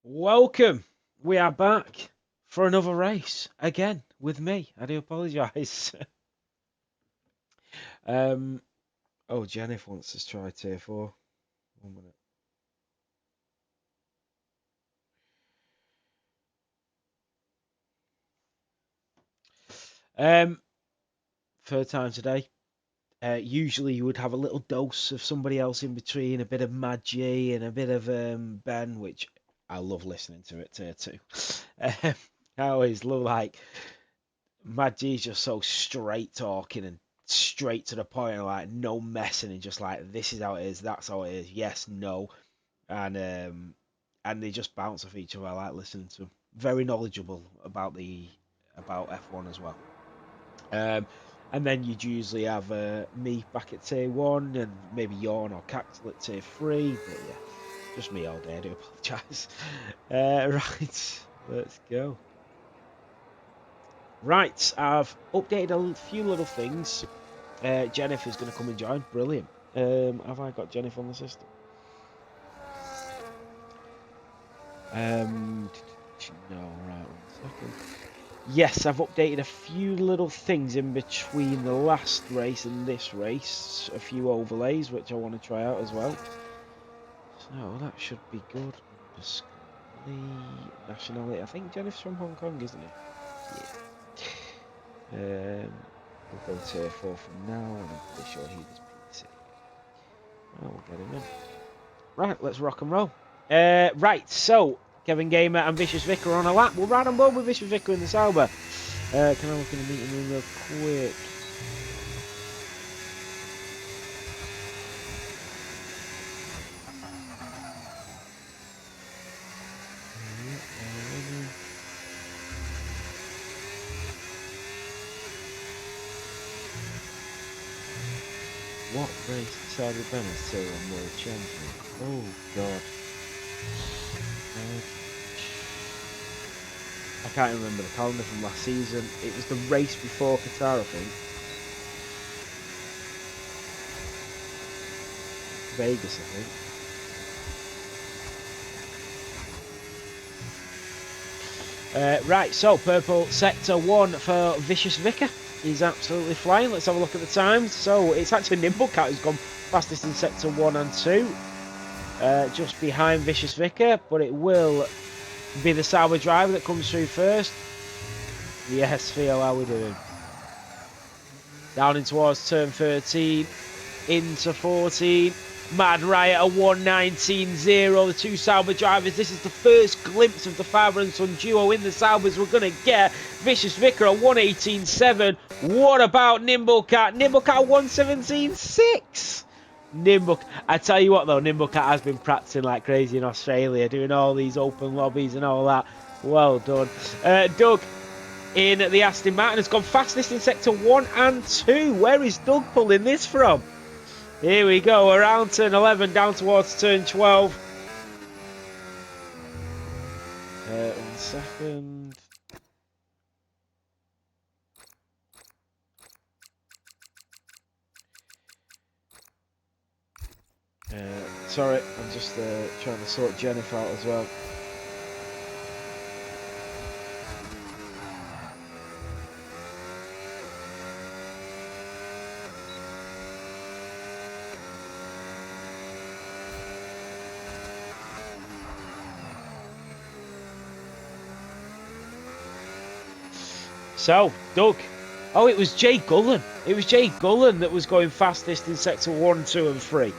Welcome. We are back for another race again with me. I do apologise. um. Oh, Jennifer wants to try tier four. 1 minute. Um. Third time today. Usually you would have a little dose of somebody else in between, a bit of Maggie and a bit of Ben, which I love listening to it tier two. Um, I always love like Maggie's just so straight talking and straight to the point, and like no messing, and just like this is how it is, that's how it is, yes, no, and they just bounce off each other. I like listening to them. Very knowledgeable about F1 as well. Um, and then you'd usually have me back at tier one, and maybe Yawn or Caxel at tier three. But yeah, just me all day. I do apologise. Right, let's go. Right, I've updated a few little things. Jennifer's going to come and join. Brilliant. Have I got Jennifer on the system? No, right, 1 second. Yes, I've updated a few little things in between the last race and this race. A few overlays, which I want to try out as well. So that should be good. Lee nationality. I think Jennifer's from Hong Kong, isn't it? Yeah. We'll go to 4 from now, and I'm pretty sure he was PC. Oh, we'll get him in. Right, let's rock and roll. Right, so Kevin Gamer and Vicious Vicar on a lap. We'll ride on board with Vicious Vicar in the Sauber. Can I look in the meeting room real quick? What race decided Ben is still on world champion? Oh god. I can't remember the calendar from last season. It was the race before Qatar, I think. Vegas, I think. Right, so purple sector 1 for Vicious Vicar. He's absolutely flying. Let's have a look at the times. So it's actually Nimblecat who's gone fastest in sector 1 and 2. Just behind Vicious Vicar, but it will be the Sauber driver that comes through first. Yes, Theo, how we doing? Down in towards turn 13, into 14. Mad Riot a 1:19.0. The two Sauber drivers. This is the first glimpse of the father and son duo in the Saubers we're going to get. Vicious Vicar a 1:18.7. What about Nimblecat? Nimblecat 1:17.6. I tell you what though, Nimblecat has been practicing like crazy in Australia, doing all these open lobbies and all that. Well done. Doug in the Aston Martin has gone fastest in sector 1 and 2. Where is Doug pulling this from? Here we go, around turn 11 down towards turn 12. 1 second. Sorry, I'm just trying to sort Jennifer out as well. So, Doug. Oh, it was Jay Gullen. It was Jay Gullen that was going fastest in sector 1, 2 and 3.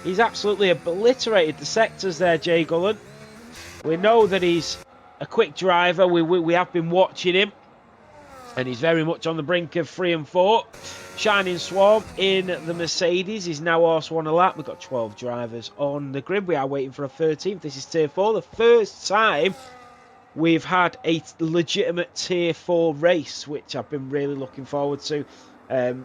He's absolutely obliterated the sectors there, Jay Gullen. We know that he's a quick driver. We have been watching him. And he's very much on the brink of 3 and 4. Shining Swarm in the Mercedes is now also on a lap. We've got 12 drivers on the grid. We are waiting for a 13th. This is Tier 4. The first time we've had a legitimate Tier 4 race, which I've been really looking forward to.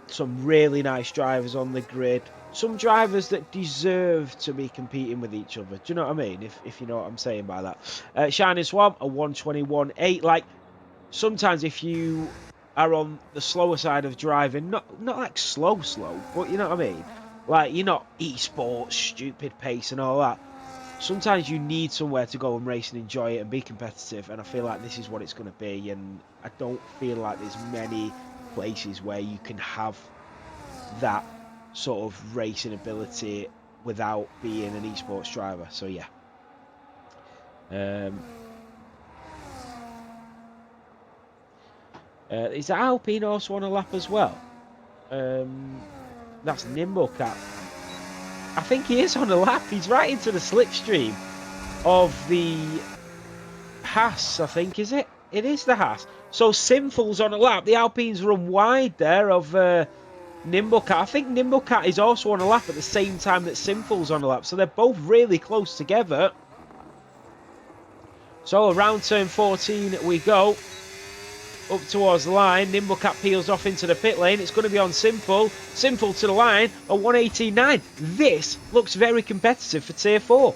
Some really nice drivers on the grid. Some drivers that deserve to be competing with each other. Do you know what I mean? If you know what I'm saying by that. Shining Swarm, a 1:21.8. Like, sometimes if you are on the slower side of driving, not like slow, but you know what I mean? Like, you're not esports, stupid pace and all that. sometimes you need somewhere to go and race and enjoy it and be competitive, and I feel like this is what it's going to be. And I don't feel like there's many places where you can have that sort of racing ability without being an esports driver. So yeah. Is that Alpine also on a lap as well? That's Nimblecat. I think he is on a lap. He's right into the slipstream of the Haas, I think, is it? It is the Haas. So Sinful's on a lap. The Alpines run wide there of Nimblecat. I think Nimblecat is also on a lap at the same time that Sinful's on a lap. So they're both really close together. So around turn 14 we go. Up towards the line. Nimblecat peels off into the pit lane. It's going to be on Sinful. Sinful to the line. A 1:18.9. This looks very competitive for Tier 4.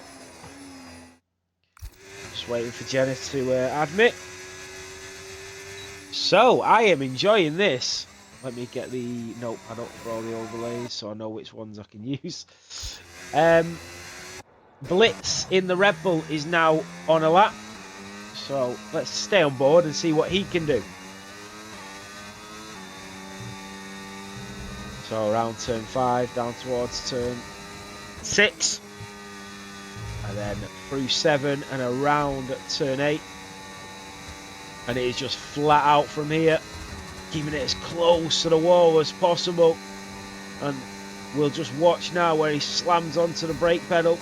Just waiting for Jenna to admit. So, I am enjoying this. Let me get the notepad up for all the overlays so I know which ones I can use. Blitz in the Red Bull is now on a lap. So, let's stay on board and see what he can do. So around turn 5, down towards turn 6. And then through 7 and around turn 8. And it is just flat out from here. Keeping it as close to the wall as possible. And we'll just watch now where he slams onto the brake pedal.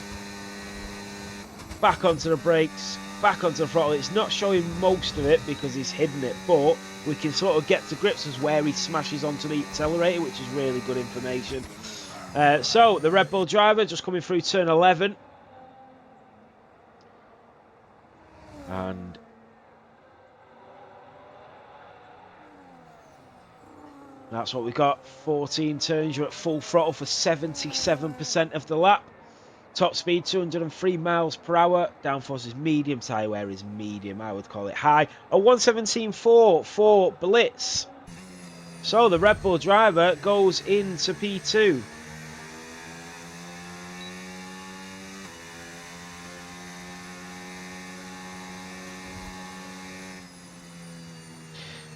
Back onto the brakes. Back onto the throttle. It's not showing most of it because he's hidden it. But we can sort of get to grips as where he smashes onto the accelerator, which is really good information. So, the Red Bull driver just coming through turn 11. And that's what we got. 14 turns. You're at full throttle for 77% of the lap. Top speed 203 miles per hour. Downforce is medium. Tyre wear is medium. I would call it high. A 1:17.4 for Blitz. So the Red Bull driver goes into P2.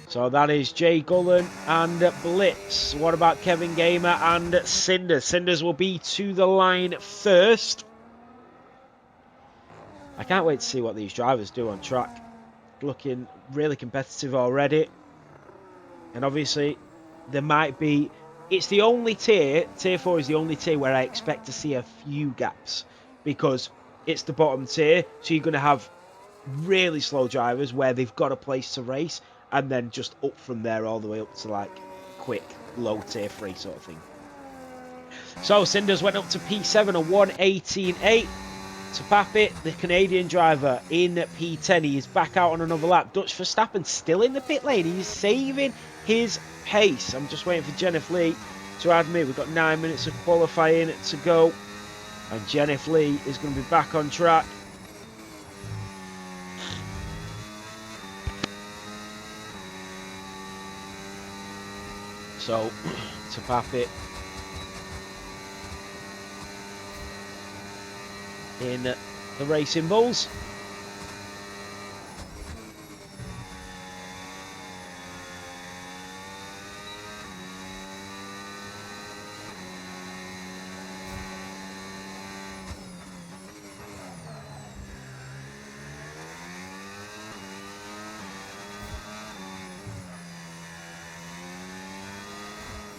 So that is Jay Gullen and Blitz. What about Kevin Gamer and Cinders? Cinders will be to the line first. I can't wait to see what these drivers do on track. Looking really competitive already. And obviously, there might be... It's the only tier, Tier 4 is the only tier where I expect to see a few gaps. Because it's the bottom tier, so you're going to have really slow drivers where they've got a place to race. And then just up from there all the way up to like quick, low tier 3 sort of thing. So Cinders went up to P7, a 1:18.8. Tapapit, the Canadian driver, in P10. He is back out on another lap. Dutch Verstappen still in the pit lane. He's saving his pace. I'm just waiting for Jennifer Lee to admit. We've got 9 minutes of qualifying to go. And Jennifer Lee is going to be back on track. So, Tapapit in the Racing Bulls.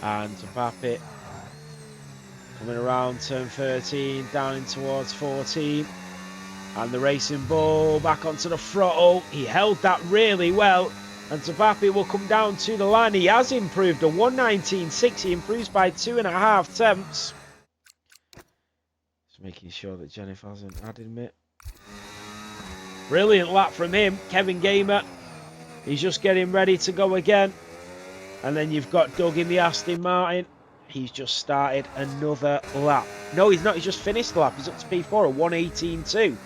And Tapapit coming around turn 13, down in towards 14. And the Racing Bull back onto the throttle. He held that really well. And Tapapit will come down to the line. He has improved a 1:19.6. He improves by 2.5 tenths. Just making sure that Jennifer hasn't added it. Brilliant lap from him. Kevin Gamer. He's just getting ready to go again. And then you've got Doug in the Aston Martin. He's just started another lap. No, he's not. He's just finished the lap. He's up to P4 at 1:18.2.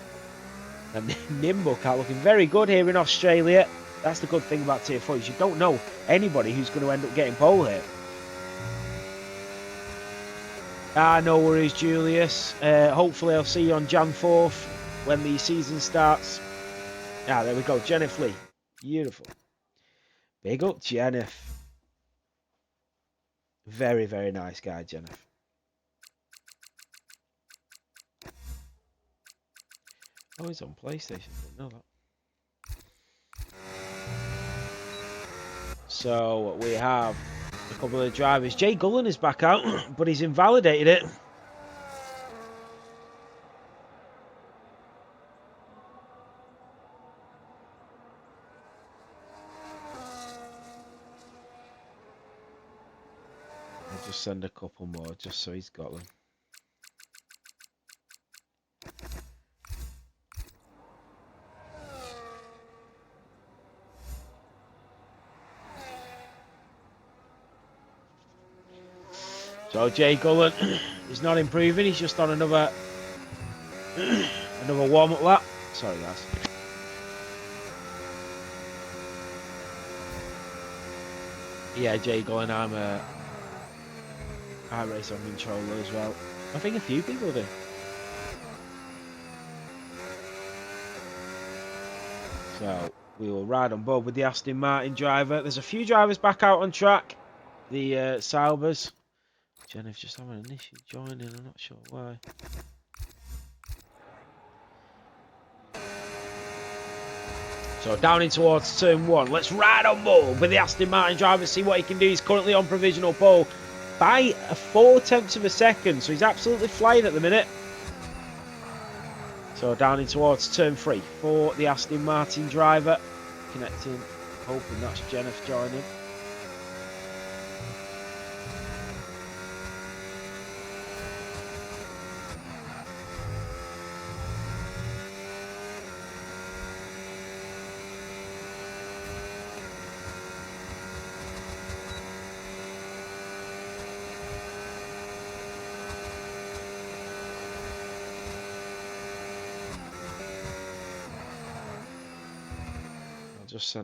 And Nimblecat looking very good here in Australia. That's the good thing about Tier 4 is you don't know anybody who's going to end up getting pole here. No worries, Julius. Hopefully I'll see you on Jan 4th. when the season starts. Ah, there we go. Jennifer Lee. Beautiful. Big up, Jennifer. Very, very nice guy, Jennifer. Oh, he's on PlayStation. Didn't know that. So we have a couple of drivers. Jay Gullen is back out, but he's invalidated it. I'll just send a couple more just so he's got them. So Jay Gullen is not improving. He's just on another warm-up lap. Sorry, guys. Yeah, Jay Gullen. I race on controller as well. I think a few people do. So we will ride on board with the Aston Martin driver. There's a few drivers back out on track. The Saubers. Jennifer's just having an issue joining. I'm not sure why. So down in towards turn 1. Let's ride on board with the Aston Martin driver. See what he can do. He's currently on provisional pole by 4/10 of a second. So he's absolutely flying at the minute. So down in towards turn 3 for the Aston Martin driver. Connecting, hoping that's Jennifer joining.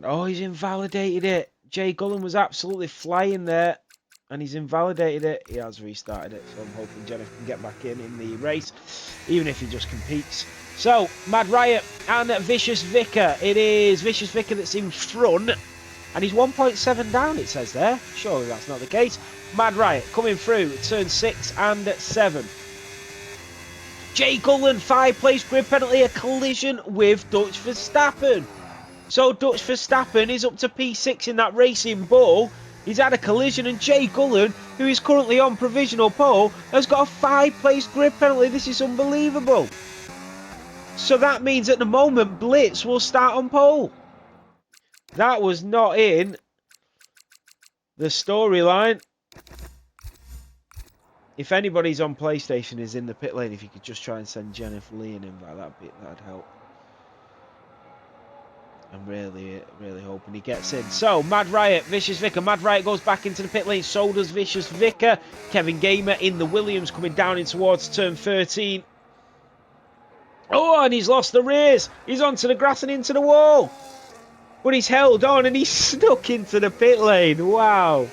Oh, he's invalidated it. Jay Gullen was absolutely flying there, and he's invalidated it. He has restarted it, so I'm hoping Jennifer can get back in the race, even if he just competes. So, Mad Riot and Vicious Vicar. It is Vicious Vicar that's in front, and he's 1.7 down, it says there. Surely that's not the case. Mad Riot coming through, turn 6 and 7. Jay Gullen, 5 place grid penalty, a collision with Dutch Verstappen. So Dutch Verstappen is up to P6 in that racing ball. He's had a collision, and Jay Gullen, who is currently on provisional pole, has got a 5 place grid penalty. This is unbelievable. So that means at the moment Blitz will start on pole. That was not in the storyline. If anybody's on PlayStation is in the pit lane, if you could just try and send Jennifer Lee an invite, that'd help. I'm really hoping he gets in. So, Mad Riot, Vicious Vicar. Mad Riot goes back into the pit lane. So does Vicious Vicar. Kevin Gamer in the Williams coming down in towards turn 13. Oh, and he's lost the rears. He's onto the grass and into the wall. But he's held on and he's snuck into the pit lane. Wow.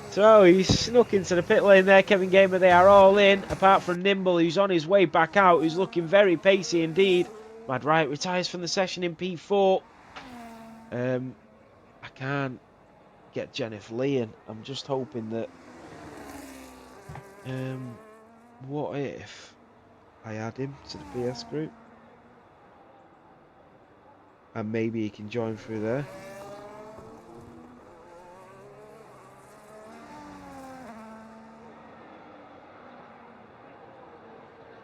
So, he's snuck into the pit lane there, Kevin Gamer. They are all in, apart from Nimble, who's on his way back out, who's looking very pacey indeed. Mad Riot retires from the session in P4. I can't get Jennifer Lee in. I'm just hoping that... what if I add him to the PS group? And maybe he can join through there.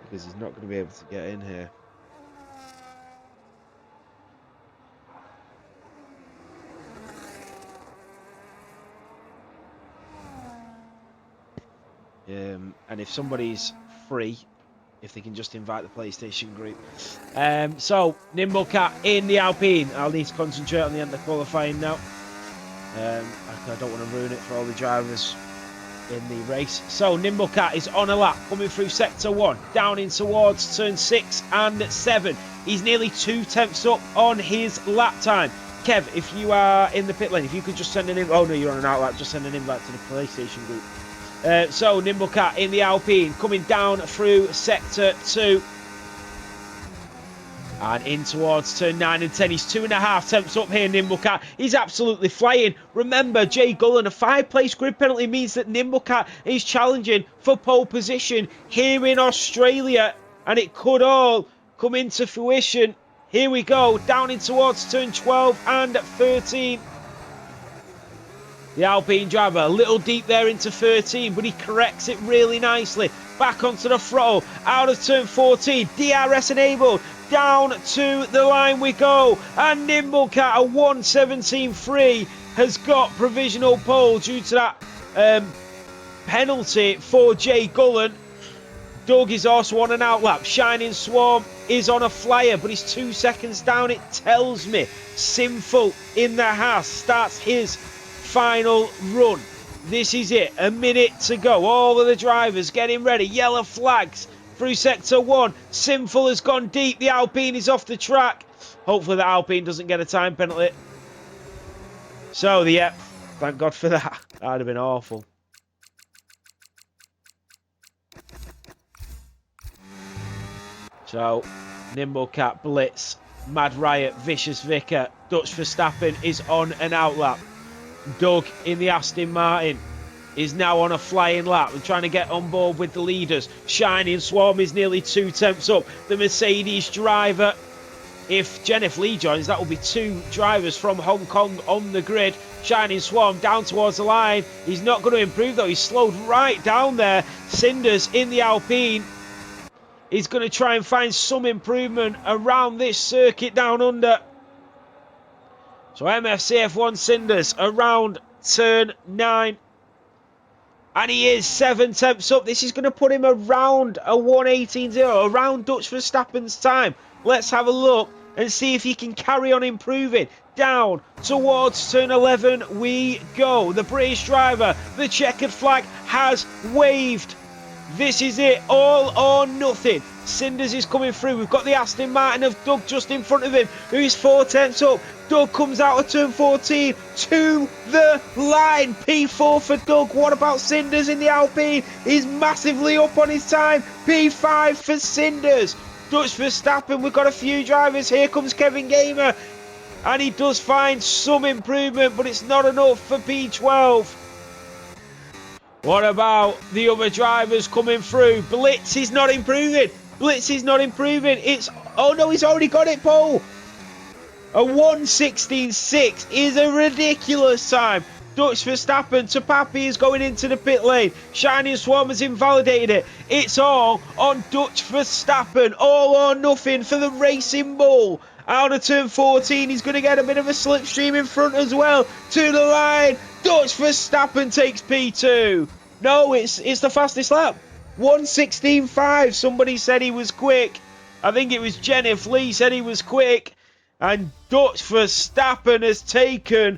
Because he's not going to be able to get in here. And if somebody's free, if they can just invite the PlayStation group. So, Nimble Cat in the Alpine. I'll need to concentrate on the end of qualifying now. I don't want to ruin it for all the drivers in the race. So, Nimble Cat is on a lap, coming through Sector 1, down in towards turn 6 and 7. He's nearly 2/10 up on his lap time. Kev, if you are in the pit lane, if you could just send an invite. Oh no, you're on an outlap. Just send an invite to the PlayStation group. So, Nimble Cat in the Alpine, coming down through Sector 2. And in towards turn 9 and 10. He's 2.5 tenths up here, Nimblecat. He's absolutely flying. Remember, Jay Gullen, a 5-place grid penalty means that Nimblecat is challenging for pole position here in Australia. And it could all come into fruition. Here we go, down in towards turn 12 and 13. The Alpine driver, a little deep there into 13, but he corrects it really nicely. Back onto the throttle, out of turn 14, DRS enabled. Down to the line we go, and Nimblecat, a 1:17.3, has got provisional pole due to that penalty for Jay Gullen. Doug is also on an outlap. Shining Swarm is on a flyer, but he's 2 seconds down. It tells me Sinful in the Haas starts his final run. This is it, a minute to go. All of the drivers getting ready. Yellow flags through sector 1. Sinful has gone deep. The Alpine is off the track. Hopefully the Alpine doesn't get a time penalty. So, yeah, thank God for that. That'd have been awful. So, Nimblecat, Blitz, Mad Riot, Vicious Vicar, Dutch Verstappen is on an outlap. Doug in the Aston Martin is now on a flying lap and trying to get on board with the leaders. Shining Swarm is nearly 2 tenths up. The Mercedes driver, if Jennifer Lee joins, that will be 2 drivers from Hong Kong on the grid. Shining Swarm down towards the line. He's not going to improve though. He's slowed right down there. Cinders in the Alpine. He's going to try and find some improvement around this circuit down under. So MFCF1 Cinders around turn 9. And he is 7 tenths up. This is going to put him around a 1:18.0, around Dutch Verstappen's time. Let's have a look and see if he can carry on improving. Down towards turn 11 we go. The British driver, the checkered flag has waved. This is it, all or nothing. Cinders is coming through. We've got the Aston Martin of Doug just in front of him, who is 4 tenths up. Doug comes out of turn 14 to the line. P4 for Doug. What about Cinders in the Alpine? He's massively up on his time. P5 for Cinders. Dutch Verstappen, we've got a few drivers. Here comes Kevin Gamer. And he does find some improvement, but it's not enough for P12. What about the other drivers coming through? Blitz is not improving. Blitz is not improving. Oh no, he's already got it, Paul. A 1:16.6 is a ridiculous time. Dutch Verstappen to Pappy is going into the pit lane. Shining Swarm has invalidated it. It's all on Dutch Verstappen. All or nothing for the Racing Bull. Out of turn 14, he's going to get a bit of a slipstream in front as well. To the line. Dutch Verstappen takes P2. No, it's the fastest lap. 1:16.5. Somebody said he was quick. I think it was Jennifer Lee said he was quick. And Dutch Verstappen has taken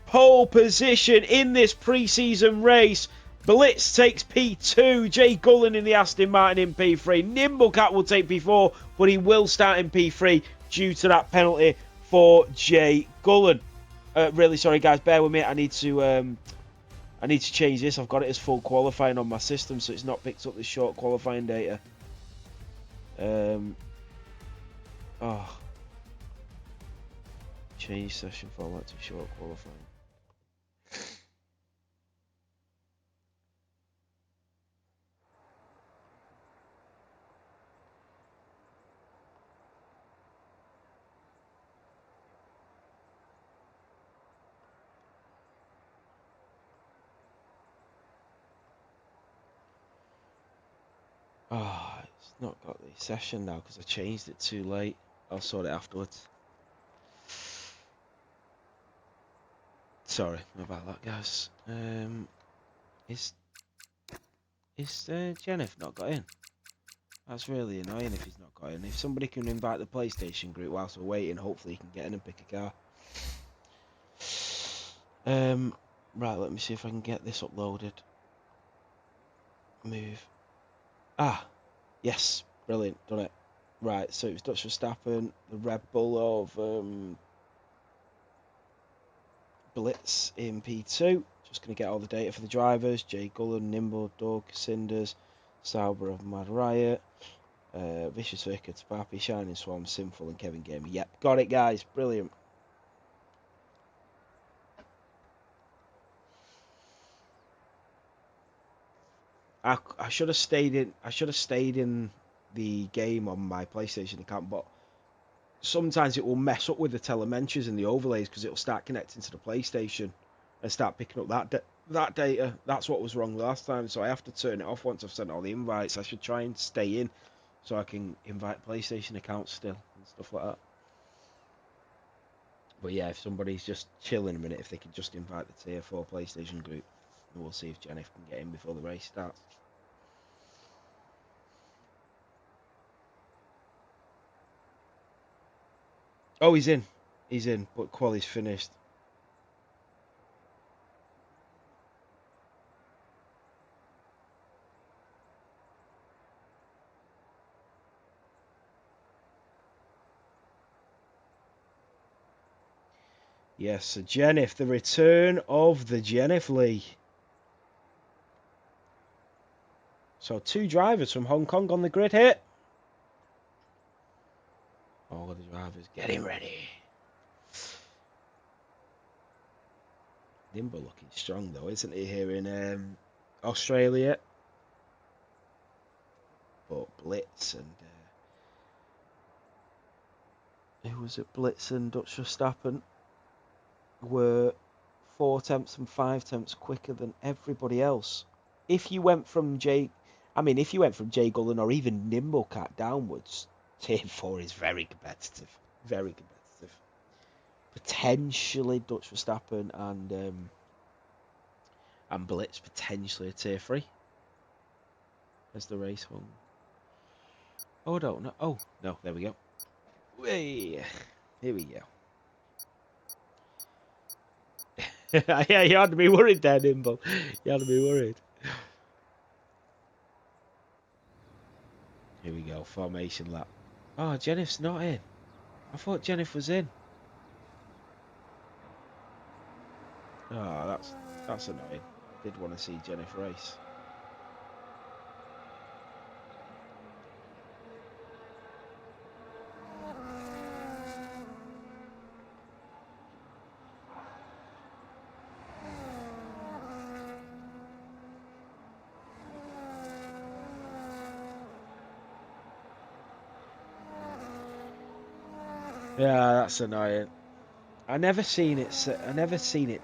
pole position in this pre-season race. Blitz takes P2. Jay Gullen in the Aston Martin in P3. Nimblecat will take P4, but he will start in P3 due to that penalty for Jay Gullen. Really sorry, guys. Bear with me. I need to change this. I've got it as full qualifying on my system, so it's not picked up the short qualifying data. Change session format to short qualifying. It's not got the session now because I changed it too late. I'll sort it afterwards. Sorry about that, guys. Is Jennifer not got in? That's really annoying if he's not got in. If somebody can invite the PlayStation group whilst we're waiting, hopefully he can get in and pick a car. Right, let me see if I can get this uploaded. Move. Yes, brilliant, done it. Right, so it was Dutch Verstappen, the Red Bull of Blitz in P2. Just going to get all the data for the drivers. Jay Gullen, Nimble, Doug, Cinders, Sauber of Mad Riot. Vicious Vicar, Tapapi, Shining Swan, Sinful, and Kevin Gamer. Yep, got it, guys. Brilliant. I should have stayed in. I should have stayed in the game on my PlayStation account, but sometimes it will mess up with the telemetries and the overlays because it'll start connecting to the PlayStation and start picking up that data. That's what was wrong last time, so I have to turn it off once I've sent all the invites. I should try and stay in so I can invite PlayStation accounts still and stuff like that. But yeah, if somebody's just chilling a minute, if they could just invite the Tier 4 PlayStation group, and we'll see if Jennifer can get in before the race starts. Oh, he's in. He's in, but quali's finished. Yes, so Jennifer, the return of the Jennifer Lee. So 2 drivers from Hong Kong on the grid here. All of the drivers getting ready. Nimble looking strong though, isn't he, here in Australia? But Blitz and who was it? Blitz and Dutch Verstappen were 4 tenths and 5 tenths quicker than everybody else. If you went from Jay Gullen or even Nimblecat downwards, Tier 4 is very competitive. Very competitive. Potentially Dutch Verstappen and Blitz potentially a Tier 3 as the race one. Oh, I don't know. Oh, no, there we go. Way. Here we go. Yeah, you had to be worried there, Nimble. You had to be worried. Here we go, formation lap. Oh, Jennifer's not in. I thought Jennifer was in. Oh, that's annoying. I did want to see Jennifer race. Yeah, that's annoying. I never seen it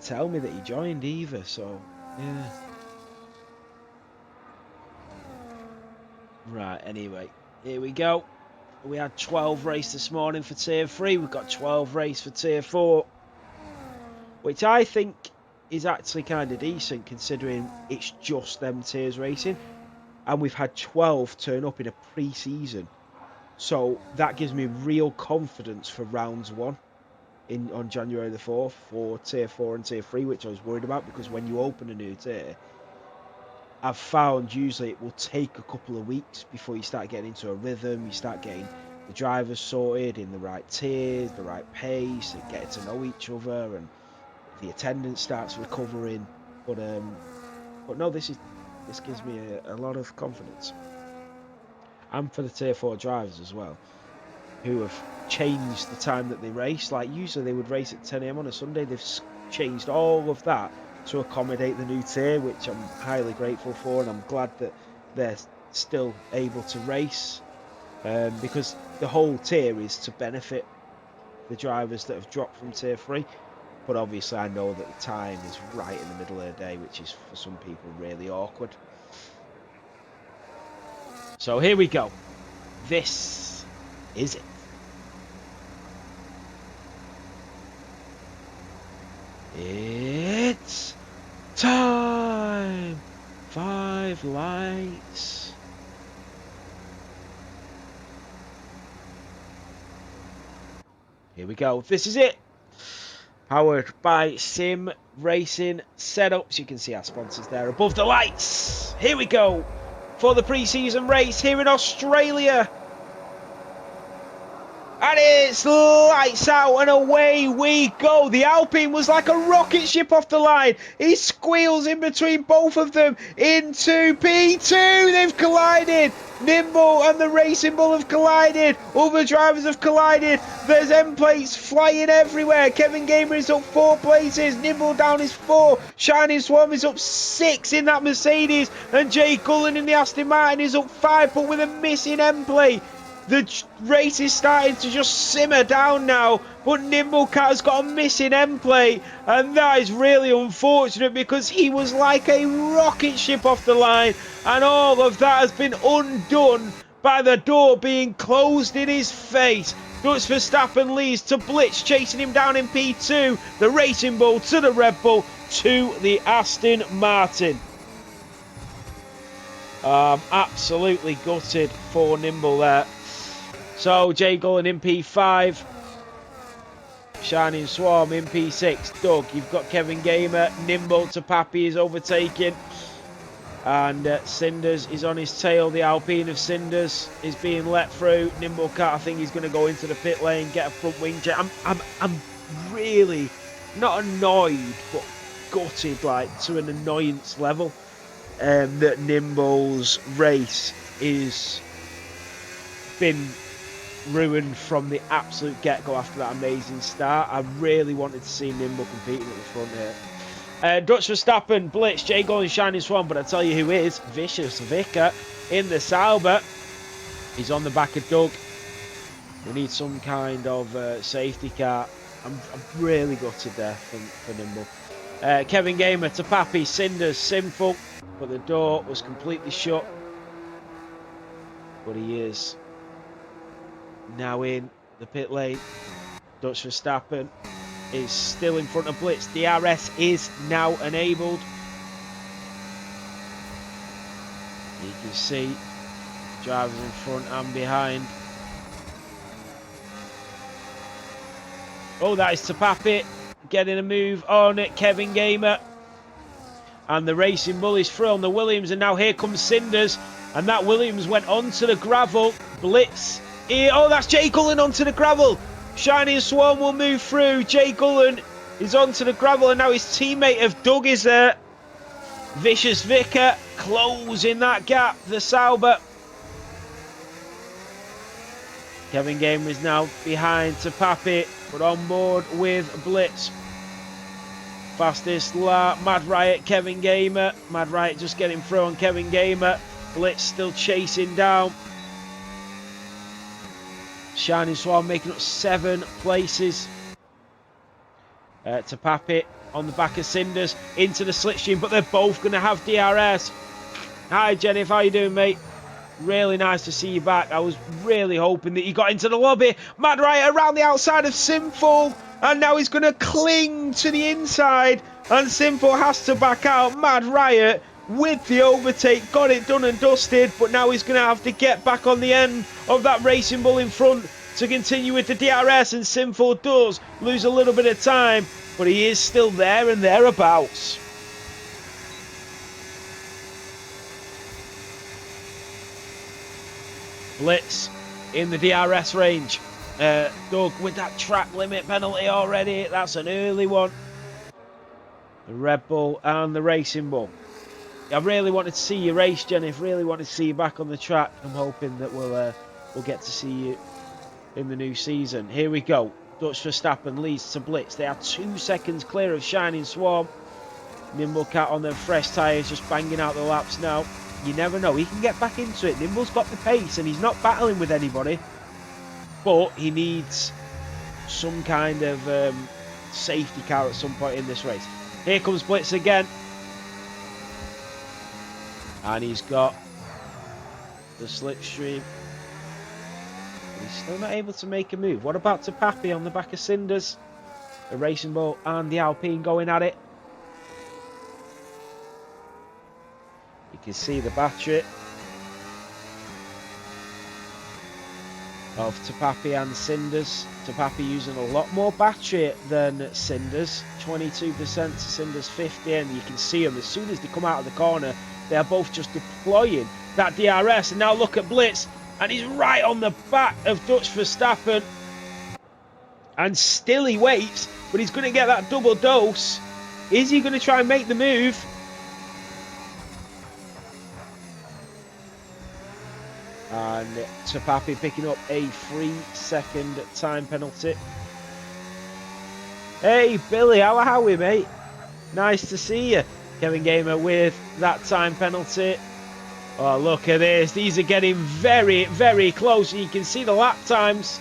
tell me that he joined either. So yeah. Right. Anyway, here we go. We had 12 race this morning for Tier 3. We've got 12 race for Tier 4, which I think is actually kind of decent considering it's just them tiers racing, and we've had 12 turn up in a pre-season. So that gives me real confidence for rounds 1 on January the 4th for Tier 4 and Tier 3, which I was worried about because when you open a new tier, I've found usually it will take a couple of weeks before you start getting into a rhythm, you start getting the drivers sorted in the right tiers, the right pace, and getting to know each other, and the attendance starts recovering. But no, this gives me a lot of confidence. And for the Tier 4 drivers as well, who have changed the time that they race. Like usually they would race at 10 AM on a Sunday. They've changed all of that to accommodate the new tier, which I'm highly grateful for, and I'm glad that they're still able to race, because the whole tier is to benefit the drivers that have dropped from Tier 3. But obviously I know that the time is right in the middle of the day, which is for some people really awkward. So here we go. This is it. It's time! 5 lights. Here we go. This is it. Powered by Sim Racing Setups. You can see our sponsors there above the lights. Here we go for the pre-season race here in Australia. And it's lights out and away we go. The Alpine was like a rocket ship off the line. He squeals in between both of them into P2. They've collided. Nimble and the Racing Bull have collided. Other drivers have collided. There's end plates flying everywhere. Kevin Gamer is up 4 places. Nimble down is 4. Shining Swarm is up 6 in that Mercedes. And Jay Cullen in the Aston Martin is up 5, but with a missing end plate. The race is starting to just simmer down now, but Nimble Cat has got a missing end plate, and that is really unfortunate because he was like a rocket ship off the line, and all of that has been undone by the door being closed in his face. Max Verstappen leads to Blitz, chasing him down in P2, the Racing Bull to the Red Bull to the Aston Martin. Absolutely gutted for Nimble there. So, Jay Gullen in P5. Shining Swarm in P6. Doug, you've got Kevin Gamer. Nimble to Pappy is overtaking. And Cinders is on his tail. The Alpine of Cinders is being let through. Nimble Cat, I think he's going to go into the pit lane, get a front wing check. I'm really not annoyed, but gutted, like, to an annoyance level. That Nimble's race is been ruined from the absolute get-go after that amazing start. I really wanted to see Nimble competing at the front here. Dutch Verstappen, Blitz, Jay Gullen, Shining Swan, but I tell you who is, Vicious Vicar in the Sauber. He's on the back of Doug. We need some kind of safety car. I'm really gutted there for Nimble. Kevin Gamer to Pappy, Cinders, Sinful, but the door was completely shut. But he is now in the pit lane. Dutch Verstappen is still in front of Blitz. DRS is now enabled. You can see drivers in front and behind. Oh, that is Tapapi getting a move on it. Kevin Gamer. And the Racing Bull is through on the Williams. And now here comes Cinders. And that Williams went onto the gravel. Blitz. Oh, that's Jay Gullen onto the gravel. Shining Swarm will move through. Jay Gullen is onto the gravel. And now his teammate of Doug is there. Vicious Vicar closing that gap. The Sauber. Kevin Gamer is now behind Tapapi, but on board with Blitz. Fastest lap, Mad Riot, Kevin Gamer. Mad Riot just getting through on Kevin Gamer. Blitz still chasing down. Shining Swan making up 7 places. Tapapi on the back of Cinders into the slipstream, but they're both going to have DRS. Hi Jennifer, how you doing, mate? Really nice to see you back. I was really hoping that you got into the lobby. Mad Riot around the outside of Sinful, and now he's going to cling to the inside, and Sinful has to back out. Mad Riot with the overtake got it done and dusted, but now he's going to have to get back on the end of that Racing Bull in front to continue with the DRS, and Sinful does lose a little bit of time, but he is still there and thereabouts. Blitz in the DRS range. Doug with that track limit penalty already. That's an early one. The Red Bull and the Racing Bull. I really wanted to see you race, Jennifer. Really wanted to see you back on the track. I'm hoping that we'll get to see you in the new season. Here we go. Dutch Verstappen leads to Blitz. They are 2 seconds clear of Shining Swarm. Nimble Cat on their fresh tyres, just banging out the laps now. You never know, he can get back into it. Nimble's got the pace and he's not battling with anybody, but he needs some kind of safety car at some point in this race. Here comes Blitz again, and he's got the slipstream. He's still not able to make a move. What about Tapapi on the back of Cinders? The Racing Bull and the Alpine going at it. You can see the battery of Tapapi and Cinders. Tapapi using a lot more battery than Cinders. 22% to Cinders 50, and you can see them as soon as they come out of the corner, they are both just deploying that DRS. And now look at Blitz, and he's right on the back of Dutch Verstappen. And still he waits, but he's going to get that double dose. Is he going to try and make the move? And Tapapi picking up a 3-second time penalty. Hey, Billy, how are we, mate? Nice to see you. Kevin Gamer with that time penalty. Oh, look at this. These are getting very, very close. You can see the lap times.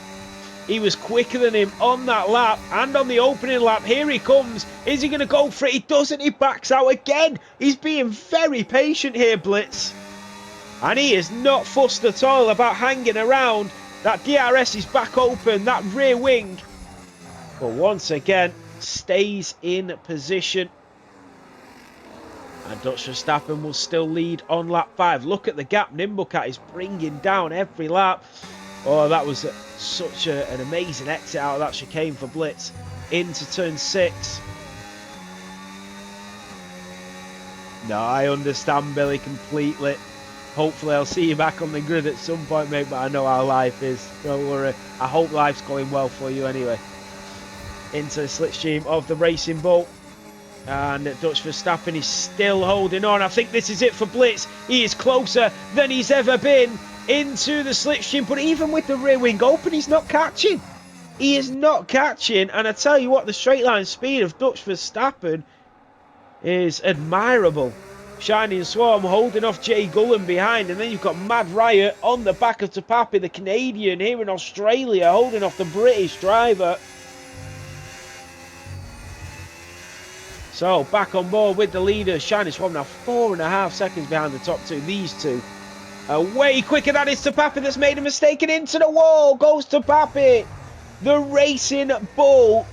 He was quicker than him on that lap and on the opening lap. Here he comes. Is he going to go for it? He doesn't. He backs out again. He's being very patient here, Blitz. And he is not fussed at all about hanging around. That DRS is back open. That rear wing. But once again, stays in position. And Dutch Verstappen will still lead on lap 5. Look at the gap Nimblecat is bringing down every lap. Oh, that was such an amazing exit out of that chicane for Blitz into turn 6. No, I understand, Billy, completely. Hopefully I'll see you back on the grid at some point, mate, but I know how life is. Don't worry. I hope life's going well for you anyway. Into the slipstream of the Racing Bull. And Dutch Verstappen is still holding on. I think this is it for Blitz. He is closer than he's ever been into the slipstream. But even with the rear wing open, he's not catching. He is not catching. And I tell you what, the straight line speed of Dutch Verstappen is admirable. Shining Swarm holding off Jay Gullen behind. And then you've got Mad Riot on the back of Tapapi, the Canadian here in Australia, holding off the British driver. So, back on board with the leaders. Shining Swarm now 4.5 seconds behind the top two. These two are way quicker. That is Tapapi that's made a mistake and into the wall goes Tapapi. The Racing Bull.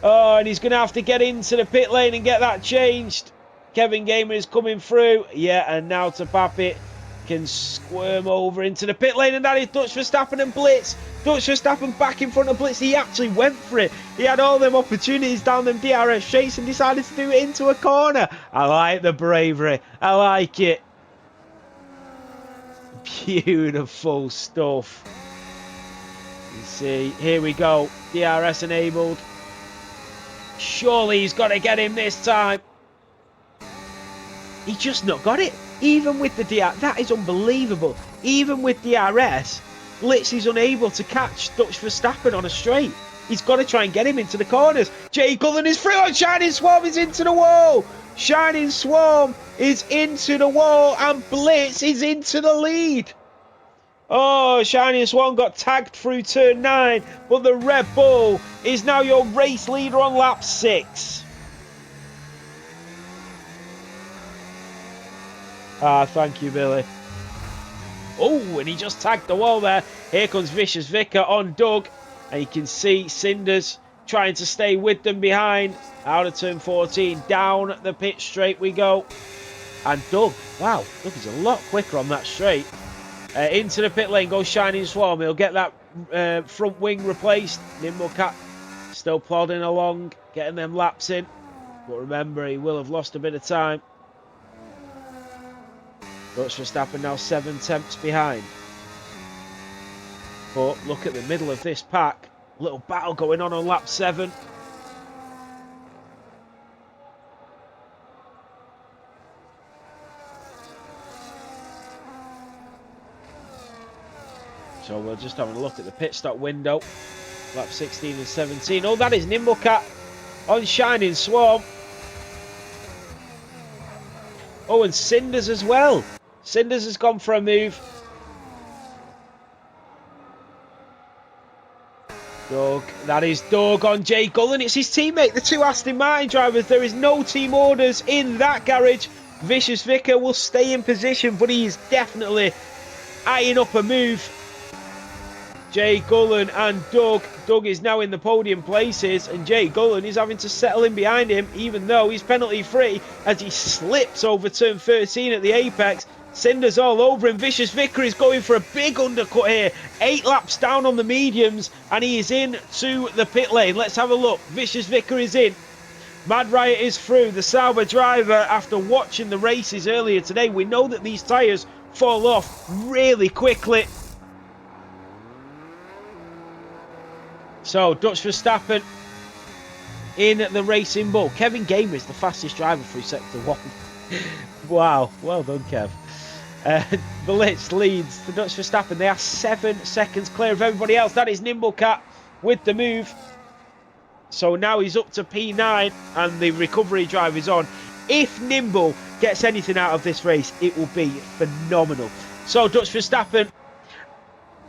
Oh, and he's going to have to get into the pit lane and get that changed. Kevin Gamer is coming through. Yeah, and now Tapapi can squirm over into the pit lane, and that is Dutch Verstappen and Blitz. Dutch Verstappen back in front of Blitz. He actually went for it. He had all them opportunities down them DRS straights and decided to do it into a corner. I like the bravery. I like it. Beautiful stuff. You see, here we go. DRS enabled. Surely he's got to get him this time. He just not got it. Even with the DRS, that is unbelievable. Even with DRS, Blitz is unable to catch Dutch Verstappen on a straight. He's got to try and get him into the corners. Jay Gullen is through and Shining Swarm is into the wall. Shining Swarm is into the wall and Blitz is into the lead. Oh, Shining Swarm got tagged through turn 9, but the Red Bull is now your race leader on lap 6. Ah, thank you, Billy. Oh, and he just tagged the wall there. Here comes Vicious Vicar on Doug. And you can see Cinders trying to stay with them behind. Out of turn 14. Down the pit straight we go. And Doug, wow, Doug is a lot quicker on that straight. Into the pit lane goes Shining Swarm. He'll get that front wing replaced. Nimblecat still plodding along, getting them laps in. But remember, he will have lost a bit of time. Dutch Verstappen now 7 tenths behind. But look at the middle of this pack. Little battle going on lap 7. So we're just having a look at the pit stop window. Lap 16 and 17. Oh, that is Nimblecat on Shining Swarm. Oh, and Cinders as well. Cinders has gone for a move. Doug, that is Doug on Jay Gullen. It's his teammate, the two Aston Martin drivers. There is no team orders in that garage. Vicious Vicar will stay in position, but he is definitely eyeing up a move. Jay Gullen and Doug. Doug is now in the podium places, and Jay Gullen is having to settle in behind him, even though he's penalty free as he slips over turn 13 at the apex. Cinders all over him. Vicious Vicar is going for a big undercut here. 8 laps down on the mediums, and he is in to the pit lane. Let's have a look. Vicious Vicar is in. Mad Riot is through. The Sauber driver, after watching the races earlier today, we know that these tyres fall off really quickly. So, Dutch Verstappen in the Racing Bull. Kevin Gamer is the fastest driver through Sector 1. Wow, well done, Kev. Blitz leads the Dutch Verstappen. They are 7 seconds clear of everybody else. That is Nimblecat with the move. So now he's up to P9 and the recovery drive is on. If Nimble gets anything out of this race, it will be phenomenal. So Dutch Verstappen,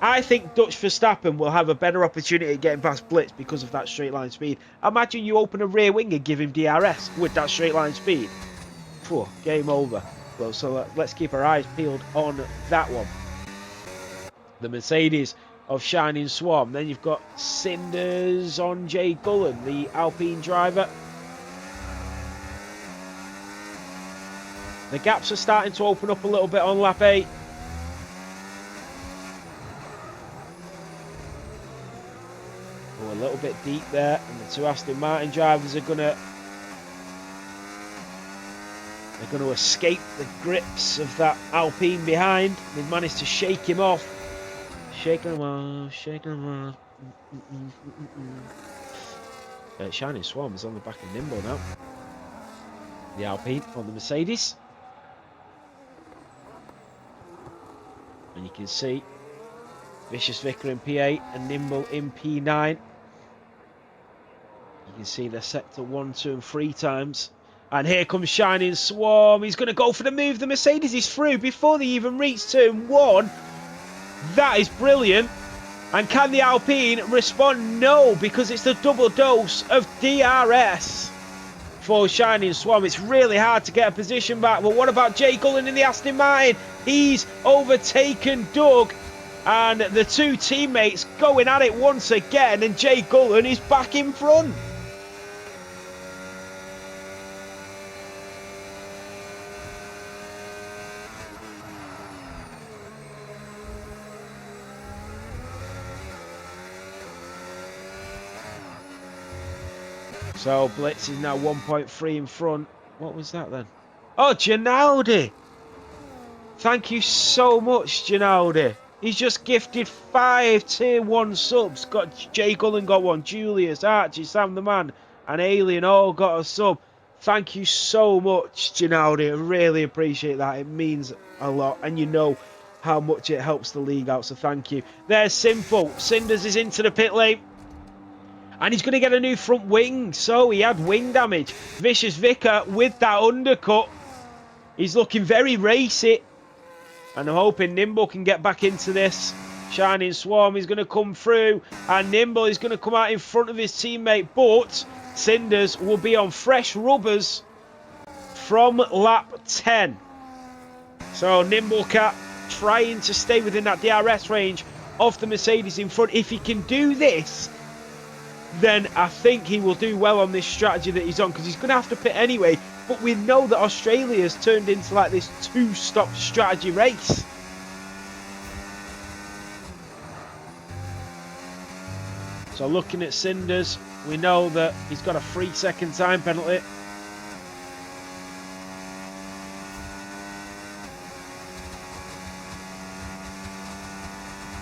I think Dutch Verstappen will have a better opportunity at getting past Blitz because of that straight line speed. Imagine you open a rear wing and give him DRS with that straight line speed. Phew, game over. Well, so let's keep our eyes peeled on that one. The Mercedes of Shining Swan. Then you've got Cinders on Jay Gullen, the Alpine driver. The gaps are starting to open up a little bit on lap 8. Oh, a little bit deep there, and the 2 Aston Martin drivers are gonna escape the grips of that Alpine behind. They've managed to shake him off. Shaking him off, shaking him off. Shining Swan is on the back of Nimble now. The Alpine on the Mercedes. And you can see Vicious Vicar in P8 and Nimble in P9. You can see their sector 1, 2 and 3 times. And here comes Shining Swarm. He's going to go for the move. The Mercedes is through before they even reach turn 1. That is brilliant. And can the Alpine respond? No, because it's the double dose of DRS for Shining Swarm. It's really hard to get a position back. But what about Jay Gullen in the Aston Martin? He's overtaken Doug. And the 2 teammates going at it once again. And Jay Gullen is back in front. So Blitz is now 1.3 in front. What was that then? Oh, Ginaldi! Thank you so much, Ginaldi. He's just gifted 5 tier 1 subs. Got Jay Gullen got one, Julius, Archie, Sam the Man, and Alien all got a sub. Thank you so much, Ginaldi. I really appreciate that. It means a lot, and you know how much it helps the league out, so thank you. There's Simple. Cinders is into the pit lane. And he's going to get a new front wing. So he had wing damage. Vicious Vicar with that undercut. He's looking very racy. And I'm hoping Nimble can get back into this. Shining Swarm is going to come through. And Nimble is going to come out in front of his teammate. But Cinders will be on fresh rubbers from lap 10. So Nimblecat trying to stay within that DRS range of the Mercedes in front. If he can do this, then I think he will do well on this strategy that he's on, because he's going to have to pit anyway. But we know that Australia has turned into like this 2-stop strategy race. So looking at Cinders, we know that he's got a 3-second time penalty.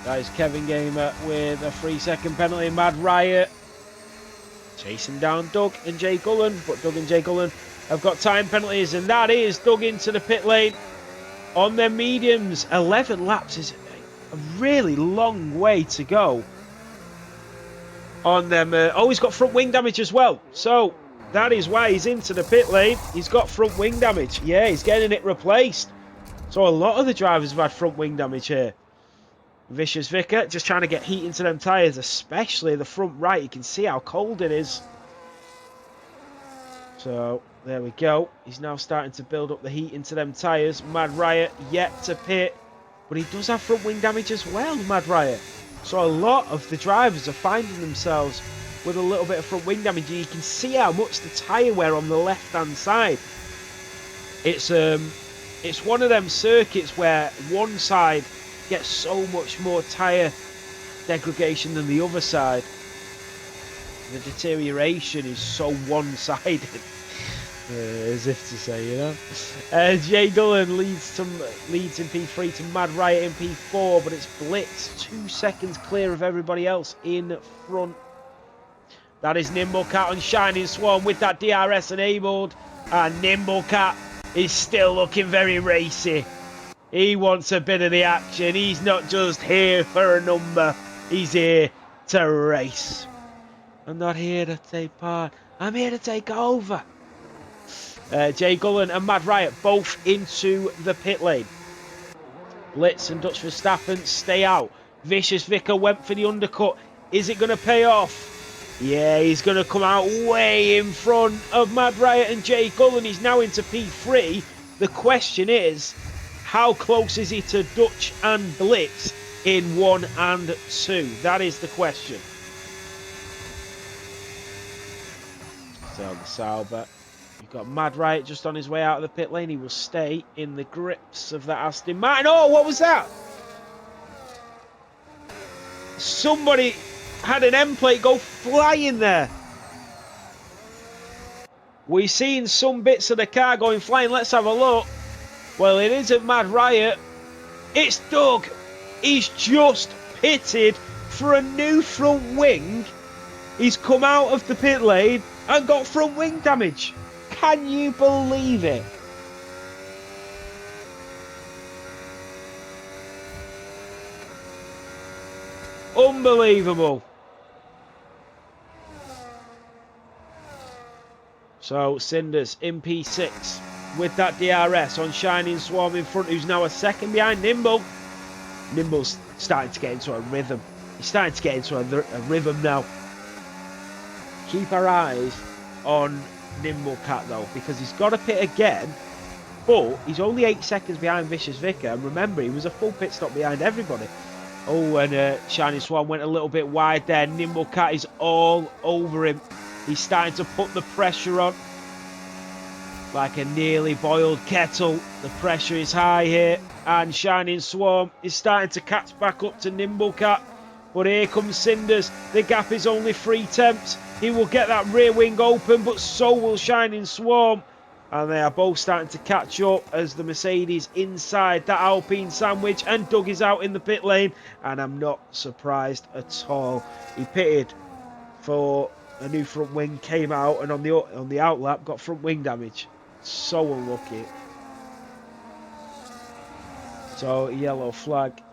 That is Kevin Gamer with a 3-second penalty. Mad Riot chasing down Doug and Jay Gullen, but Doug and Jay Gullen have got time penalties, and that is Doug into the pit lane on their mediums. 11 laps is a really long way to go on them. Oh, he's got front wing damage as well, so that is why he's into the pit lane. He's got front wing damage. Yeah, he's getting it replaced. So a lot of the drivers have had front wing damage here. Vicious Vicar just trying to get heat into them tyres, especially the front right. You can see how cold it is. So there we go. He's now starting to build up the heat into them tyres. Mad Riot yet to pit, but he does have front wing damage as well, Mad Riot. So a lot of the drivers are finding themselves with a little bit of front wing damage. You can see how much the tyre wear on the left hand side. It's one of them circuits where one side gets so much more tyre degradation than the other side. The deterioration is so one-sided, as if to say, you know. Jay Gullen leads in P3 to Mad Riot in P4, but it's Blitz 2 seconds clear of everybody else in front That is Nimble Cat on Shining Swan with that DRS enabled. And Nimble Cat is still looking very racy. He wants a bit of the action. He's not just here for a number. He's here to race. I'm not here to take part. I'm here to take over. Jay Gullen and Mad Riot both into the pit lane. Blitz and Dutch Verstappen stay out. Vicious Vicar went for the undercut. Is it going to pay off? Yeah, he's going to come out way in front of Mad Riot and Jay Gullen. He's now into P3. The question is, how close is he to Dutch and Blitz in 1 and 2? That is the question. So the Sauber. You've got Mad Riot just on his way out of the pit lane. He will stay in the grips of that Aston Martin. Oh, what was that? Somebody had an end plate go flying there. We've seen some bits of the car going flying. Let's have a look. Well, it isn't Mad Riot. It's Doug. He's just pitted for a new front wing. He's come out of the pit lane and got front wing damage. Can you believe it? Unbelievable. So Cinders in P6 with that DRS on Shining Swarm in front, who's now a second behind Nimble. Nimble's starting to get into a rhythm. He's starting to get into a rhythm now. Keep our eyes on Nimble Cat though, because he's got to pit again, but he's only 8 seconds behind Vicious Vicar, and remember, he was a full pit stop behind everybody. Oh, and Shining Swan went a little bit wide there. Nimble Cat is all over him. He's starting to put the pressure on like a nearly boiled kettle. The pressure is high here, and Shining Swarm is starting to catch back up to Nimble Cat. But here comes Cinders. The gap is only 3 tenths. He will get that rear wing open, but so will Shining Swarm. And they are both starting to catch up as the Mercedes inside that Alpine sandwich, and Doug is out in the pit lane, and I'm not surprised at all. He pitted for a new front wing, came out, and on the outlap got front wing damage. So unlucky. So yellow flag.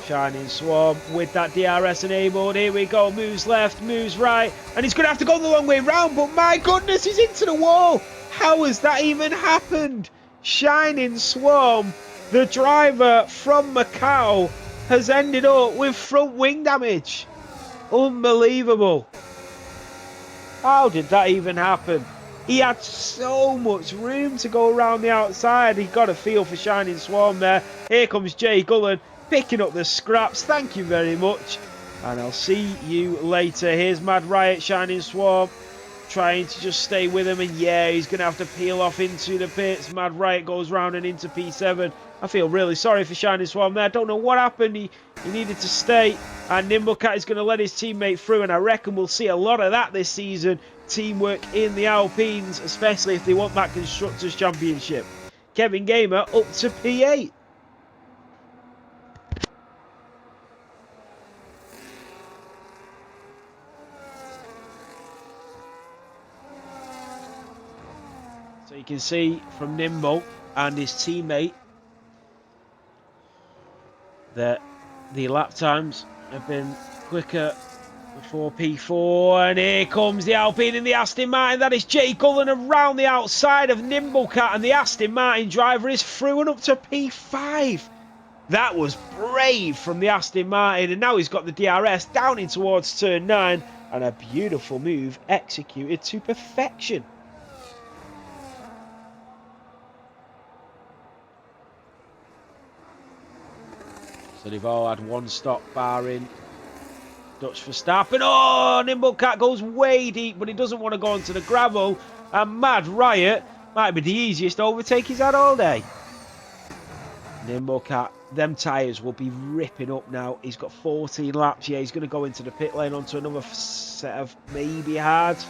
Shining Swarm with that DRS enabled. Here we go. Moves left, moves right. And he's going to have to go the long way round. But my goodness, he's into the wall. How has that even happened? Shining Swarm, the driver from Macau, has ended up with front wing damage. Unbelievable. How did that even happen? He had so much room to go around the outside. He got a feel for Shining Swarm there. Here comes Jay Gullen, picking up the scraps. Thank you very much, and I'll see you later. Here's Mad Riot, Shining Swarm, trying to just stay with him, and yeah, he's going to have to peel off into the pits. Mad Riot goes round and into P7. I feel really sorry for Shining Swarm there. I don't know what happened. He needed to stay, and Nimble Cat is going to let his teammate through, and I reckon we'll see a lot of that this season. Teamwork in the Alpines, especially if they want that Constructors' Championship. Kevin Gamer up to P8. So you can see from Nimble and his teammate that the lap times have been quicker before P4, and here comes the Alpine in the Aston Martin. That is Jay Gullen around the outside of Nimble Cat, and the Aston Martin driver is through and up to P5. That was brave from the Aston Martin, and now he's got the DRS down in towards turn 9, and a beautiful move executed to perfection. So they've all had one stop, barring Dutch Verstappen. Oh, Nimble Cat goes way deep, but he doesn't want to go onto the gravel. And Mad Riot might be the easiest overtake he's had all day. Nimble Cat, them tyres will be ripping up now. He's got 14 laps. Yeah, he's going to go into the pit lane onto another set of maybe hards.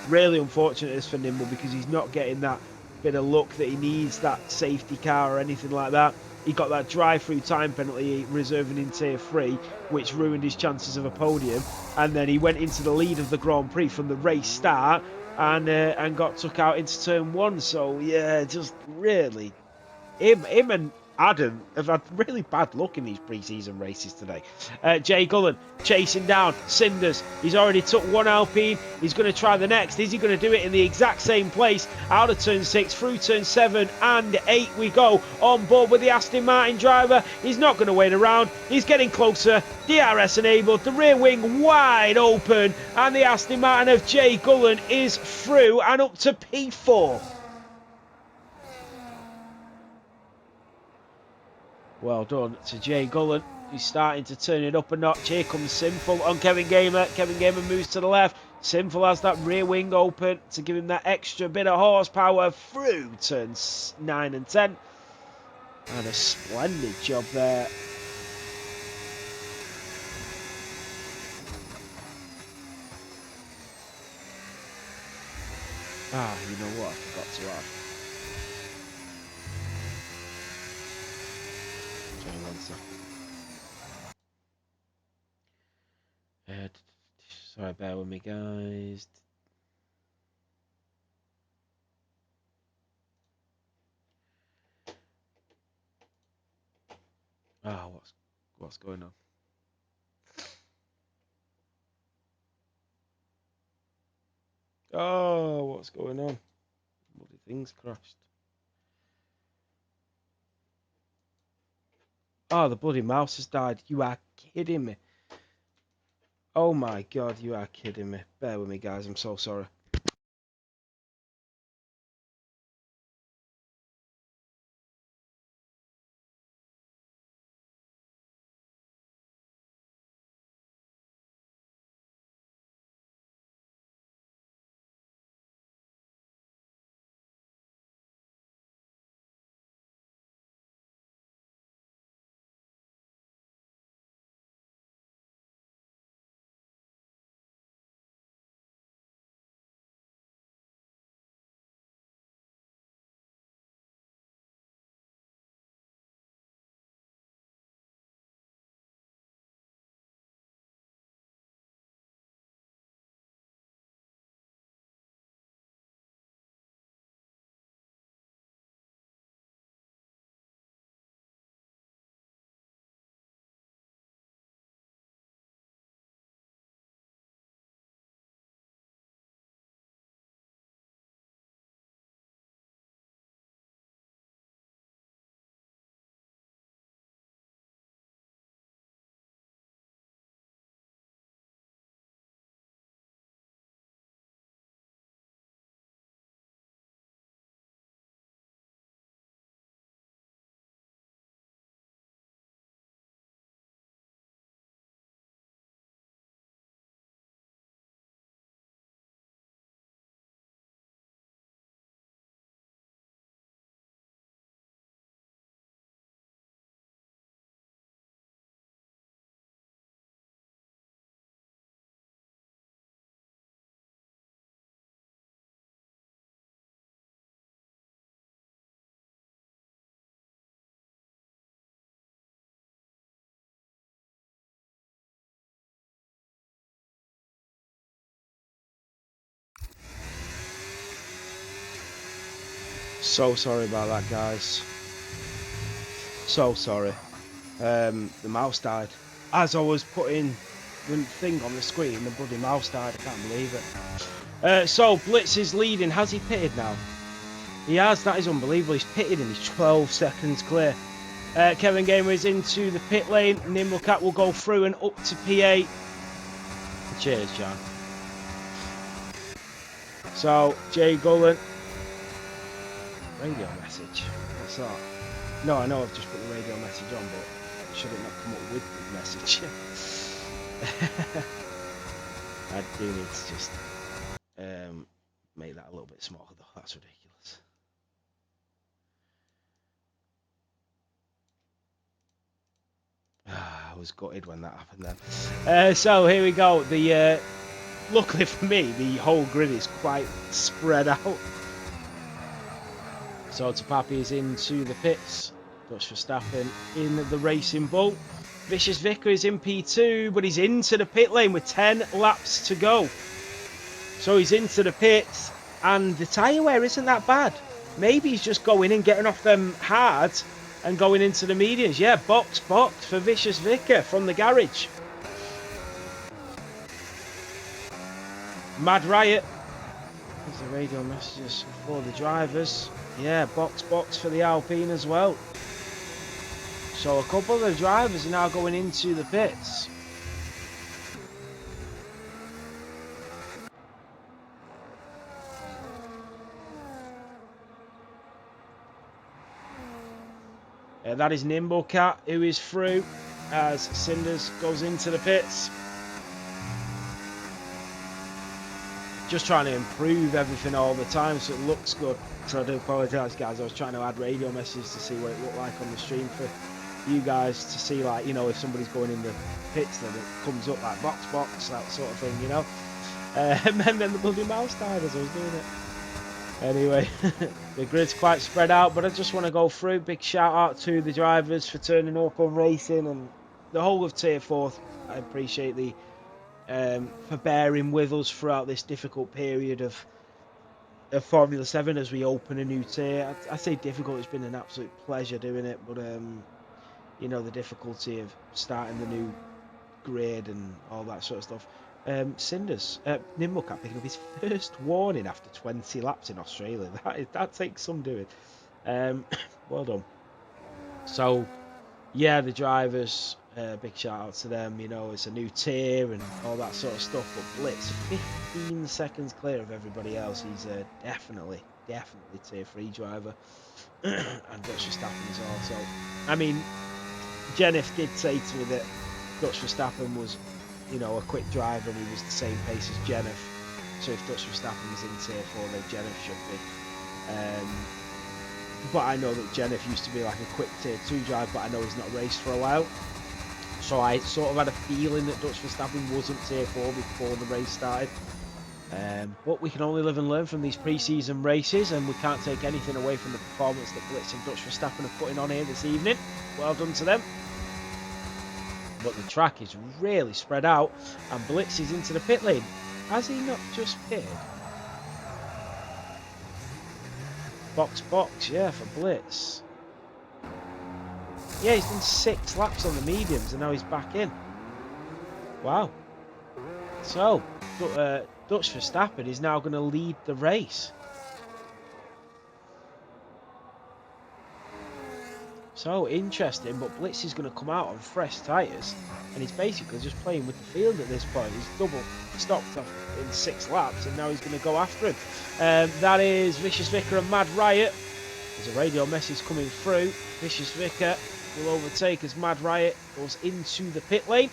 Really unfortunate this for Nimble, because he's not getting that bit of luck that he needs, that safety car or anything like that. he got that drive-through time penalty reserving in Tier 3, which ruined his chances of a podium. And then he went into the lead of the Grand Prix from the race start and got took out into Turn 1. So, yeah, just really... Him and Adam have had really bad luck in these pre-season races today. Jay Gullen chasing down Cinders. He's already took one Alpine. He's going to try the next. Is he going to do it in the exact same place? Out of Turn 6, through Turn 7 and 8 we go. On board with the Aston Martin driver. He's not going to wait around. He's getting closer. DRS enabled. The rear wing wide open. And the Aston Martin of Jay Gullen is through and up to P4. Well done to Jay Gullen. He's starting to turn it up a notch. Here comes Sinful on Kevin Gamer. Kevin Gamer moves to the left. Sinful has that rear wing open to give him that extra bit of horsepower through turns 9 and 10. And a splendid job there. Ah, you know what? I forgot to add. Sorry, bear with me, guys. Oh, what's going on? Oh, what's going on? Bloody thing's crashed. Oh, the bloody mouse has died. You are kidding me. Oh my god, you are kidding me. Bear with me, guys. I'm so sorry. So sorry about that, guys. So sorry. The mouse died. As I was putting the thing on the screen, the bloody mouse died. I can't believe it. So Blitz is leading. Has he pitted now? He has. That is unbelievable. He's pitted and he's 12 seconds clear. Kevin Gamer is into the pit lane. Nimblecat will go through and up to P8. Cheers, John. So Jay Gullen. Radio message. What's that? No, I know I've just put the radio message on, but should it not come up with the message? I do need to just make that a little bit smaller, though. That's ridiculous. I was gutted when that happened then. So here we go. The luckily for me, the whole grid is quite spread out. So Tapapi is into the pits. Dutch Verstappen in the Racing Bull. Vicious Vicar is in P2, but he's into the pit lane with 10 laps to go. So he's into the pits, and the tyre wear isn't that bad. Maybe he's just going in, getting off them hard, and going into the mediums. Yeah, box for Vicious Vicar from the garage. Mad Riot. There's the radio messages for the drivers. Yeah, box for the Alpine as well. So a couple of the drivers are now going into the pits. That is Nimblecat who is through as Cinders goes into the pits. Just trying to improve everything all the time so it looks good. So I do apologise, guys. I was trying to add radio messages to see what it looked like on the stream for you guys to see, like, you know, if somebody's going in the pits, then it comes up like box, that sort of thing, you know. And then the bloody mouse died as I was doing it. Anyway, the grid's quite spread out, but I just want to go through. Big shout out to the drivers for turning up on racing and the whole of Tier 4. I appreciate the for bearing with us throughout this difficult period of Formula 7 as we open a new tier. I say difficult, it's been an absolute pleasure doing it, but you know, the difficulty of starting the new grid and all that sort of stuff. Cinders, Nimblecat picking up his first warning after 20 laps in Australia. That takes some doing. Well done. So, yeah, the drivers, big shout out to them. You know, it's a new tier and all that sort of stuff. But Blitz, 15 seconds clear of everybody else. He's definitely tier 3 driver. And Dutch Verstappen is also. I mean, Jennifer did say to me that Dutch Verstappen was, you know, a quick driver and he was the same pace as Jennifer. So if Dutch Verstappen was in tier 4, then Jennifer should be. But I know that Jennifer used to be like a quick tier 2 driver, but I know he's not raced for a while. So I sort of had a feeling that Dutch Verstappen wasn't tier 4 before the race started. But we can only live and learn from these pre-season races, and we can't take anything away from the performance that Blitz and Dutch Verstappen are putting on here this evening. Well done to them. But the track is really spread out, and Blitz is into the pit lane. Has he not just pitted? Box, yeah, for Blitz. Yeah, he's done 6 laps on the mediums, and now he's back in. Wow. So, Dutch Verstappen is now going to lead the race. So interesting, but Blitz is going to come out on fresh tyres, and he's basically just playing with the field at this point. He's double stopped off in 6 laps, and now he's going to go after him. That is Vicious Vicar and Mad Riot. There's a radio message coming through. Vicious Vicar will overtake as Mad Riot goes into the pit lane.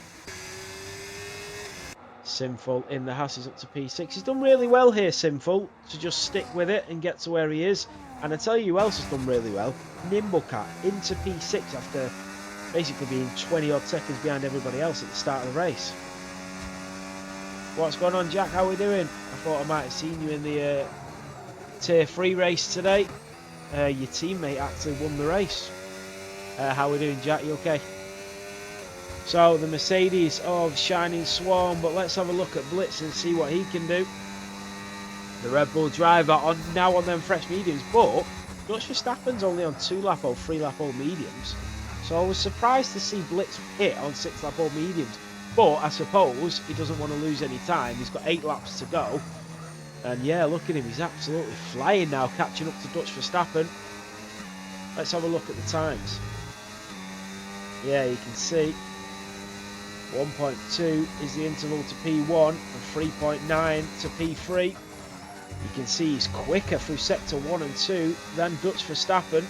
Sinful in the Haas is up to P6. He's done really well here, Sinful, to just stick with it and get to where he is. And I tell you who else has done really well. Nimblecat into P6 after basically being 20 odd seconds behind everybody else at the start of the race. What's going on, Jack? How are we doing? I thought I might have seen you in the Tier 3 race today. Your teammate actually won the race. How are we doing, Jack? You okay? So the Mercedes of Shining Swan, but let's have a look at Blitz and see what he can do. The Red Bull driver now on them fresh mediums, but Dutch Verstappen's only on 2-lap-old, 3-lap-old mediums. So I was surprised to see Blitz hit on 6-lap-old mediums. But I suppose he doesn't want to lose any time. He's got 8 laps to go. And yeah, look at him, he's absolutely flying now, catching up to Dutch Verstappen. Let's have a look at the times. Yeah, you can see 1.2 is the interval to P1 and 3.9 to P3. You can see he's quicker through sector 1 and 2 than Dutch Verstappen.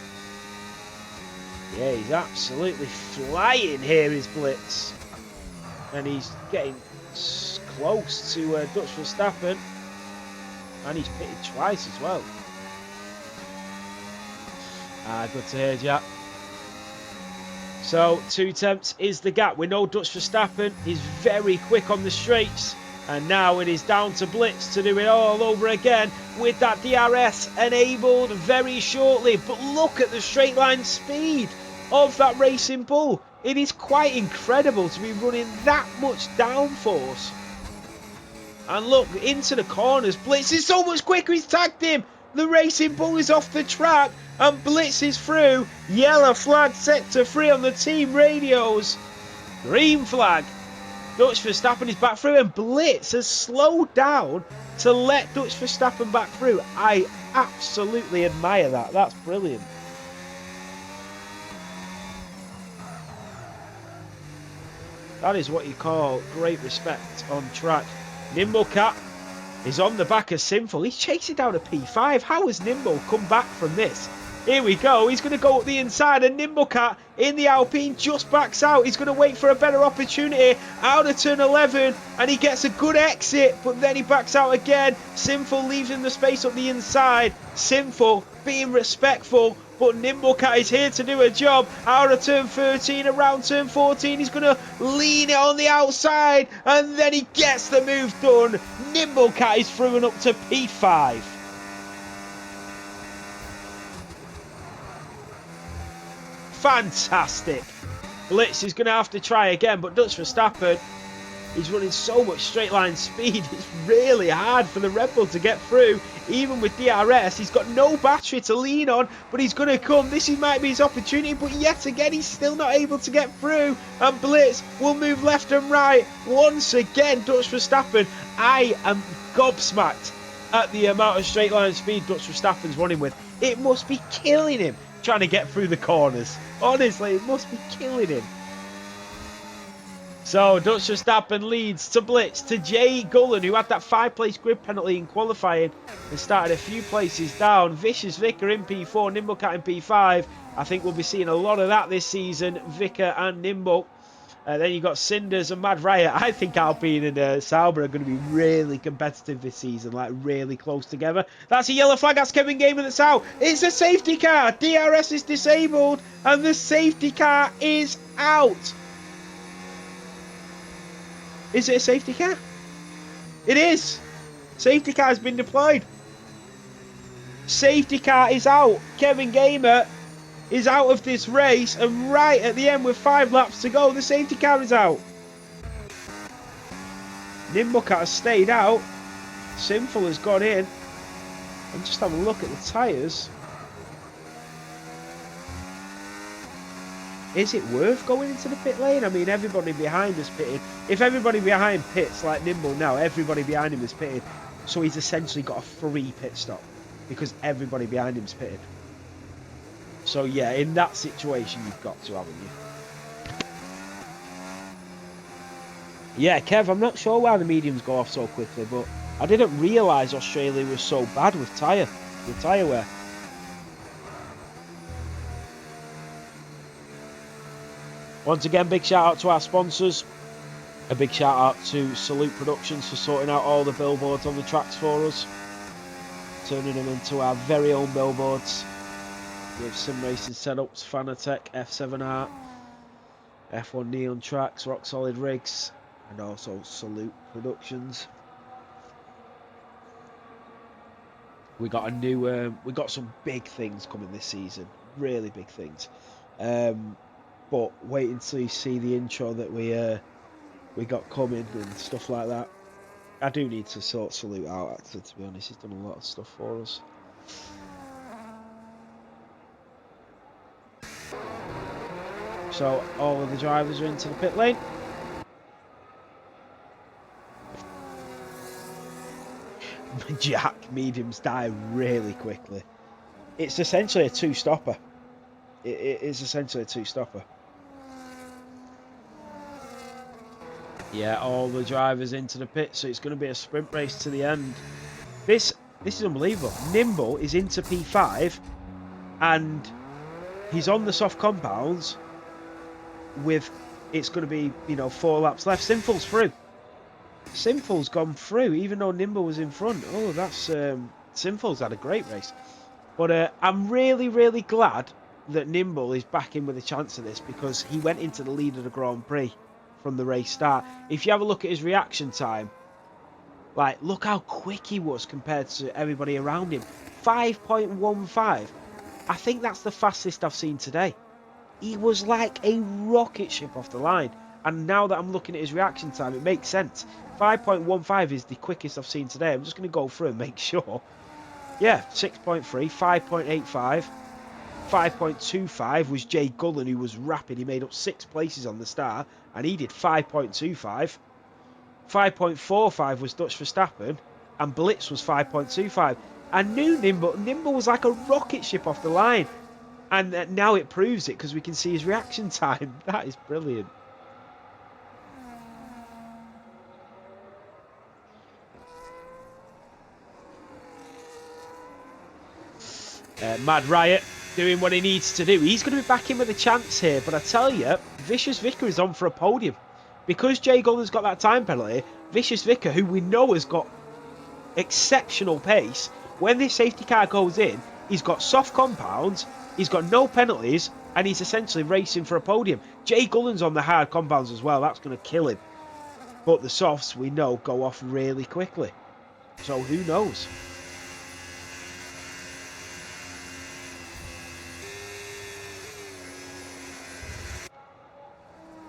Yeah, he's absolutely flying here, is Blitz. And he's getting close to Dutch Verstappen. And he's pitted twice as well. Good to hear, Jack. So, 2/10 is the gap. We know Dutch Verstappen is very quick on the straights. And now it is down to Blitz to do it all over again with that DRS enabled very shortly. But look at the straight line speed. of that Racing Bull. It is quite incredible to be running that much downforce. And look, into the corners. Blitz is so much quicker. He's tagged him. The Racing Bull is off the track. And Blitz is through. Yellow flag sector 3 on the team radios. Green flag. Dutch Verstappen is back through. And Blitz has slowed down to let Dutch Verstappen back through. I absolutely admire that. That's brilliant. That is what you call great respect on track. Nimble Cat is on the back of Sinful. He's chasing down a P5. How has Nimble come back from this? Here we go. He's going to go up the inside, and Nimble Cat in the Alpine just backs out. He's going to wait for a better opportunity out of turn 11, and he gets a good exit, but then he backs out again. Sinful leaves him the space up the inside. Sinful being respectful, but Nimble Cat is here to do a job. Out of turn 13, around turn 14, he's going to lean it on the outside, and then he gets the move done. Nimble Cat is through and up to P5. Fantastic. Blitz is going to have to try again, but Dutch Verstappen, he's running so much straight line speed. It's really hard for the Red Bull to get through. Even with DRS, he's got no battery to lean on, but he's going to come. This might be his opportunity, but yet again, he's still not able to get through. And Blitz will move left and right. Once again, Dutch Verstappen, I am gobsmacked at the amount of straight line speed Dutch Verstappen's running with. It must be killing him trying to get through the corners. Honestly, it must be killing him. So, Dutch Verstappen leads to Blitz, to Jay Gullen, who had that 5-place grid penalty in qualifying and started a few places down. Vicious Vicar in P4, Nimble Cat in P5. I think we'll be seeing a lot of that this season, Vicar and Nimble. Then you've got Cinders and Mad Riot. I think Alpine and Sauber are going to be really competitive this season, like really close together. That's a yellow flag. That's Kevin Gamer that's out. It's a safety car. DRS is disabled and the safety car is out. Is it a safety car? It is. Safety car has been deployed. Safety car is out. Kevin Gamer is out of this race, and right at the end with 5 laps to go, the safety car is out. Nimble Cat has stayed out. Sinful has gone in. I'm just having a look at the tyres. Is it worth going into the pit lane? I mean, everybody behind us pitted. If everybody behind pits like Nimble now, everybody behind him is pitted. So he's essentially got a free pit stop because everybody behind him's pitted. So yeah, in that situation, you've got to, haven't you? Yeah, Kev, I'm not sure why the mediums go off so quickly, but I didn't realise Australia was so bad with tyre wear. Once again, big shout out to our sponsors. A big shout out to Salute Productions for sorting out all the billboards on the tracks for us. Turning them into our very own billboards. We have sim racing setups, Fanatec, F7 Art, F1 Neon Tracks, Rock Solid Rigs, and also Salute Productions. We got a new, we got some big things coming this season, really big things. But wait until you see the intro that we got coming and stuff like that. I do need to sort Salute out, actually, to be honest. He's done a lot of stuff for us. So all of the drivers are into the pit lane. Jack mediums die really quickly. It's essentially a two-stopper. It is essentially a two-stopper. Yeah, all the drivers into the pit, so it's going to be a sprint race to the end. This is unbelievable. Nimble is into P5, and he's on the soft compounds. With it's going to be 4 laps left. Sinful's through. Sinful's gone through, even though Nimble was in front. Oh, that's Sinful's had a great race. But I'm really glad that Nimble is back in with a chance of this, because he went into the lead of the Grand Prix from the race start. If you have a look at his reaction time, like, look how quick he was compared to everybody around him. 5.15. I think that's the fastest I've seen today. He was like a rocket ship off the line. And now that I'm looking at his reaction time, it makes sense. 5.15 is the quickest I've seen today. I'm just going to go through and make sure. Yeah, 6.3, 5.85, 5.25 was Jay Gullen, who was rapid. He made up 6 places on the start, and he did 5.25. 5.45 was Dutch Verstappen, and Blitz was 5.25. I knew Nimble was like a rocket ship off the line. And now it proves it because we can see his reaction time. That is brilliant. Mad Riot doing what he needs to do. He's going to be back in with a chance here. But I tell you, Vicious Vicar is on for a podium. Because Jay Gullen's got that time penalty, Vicious Vicar, who we know has got exceptional pace, when this safety car goes in, he's got soft compounds, he's got no penalties, and he's essentially racing for a podium. Jay Gullen's on the hard compounds as well. That's going to kill him. But the softs, we know, go off really quickly. So who knows?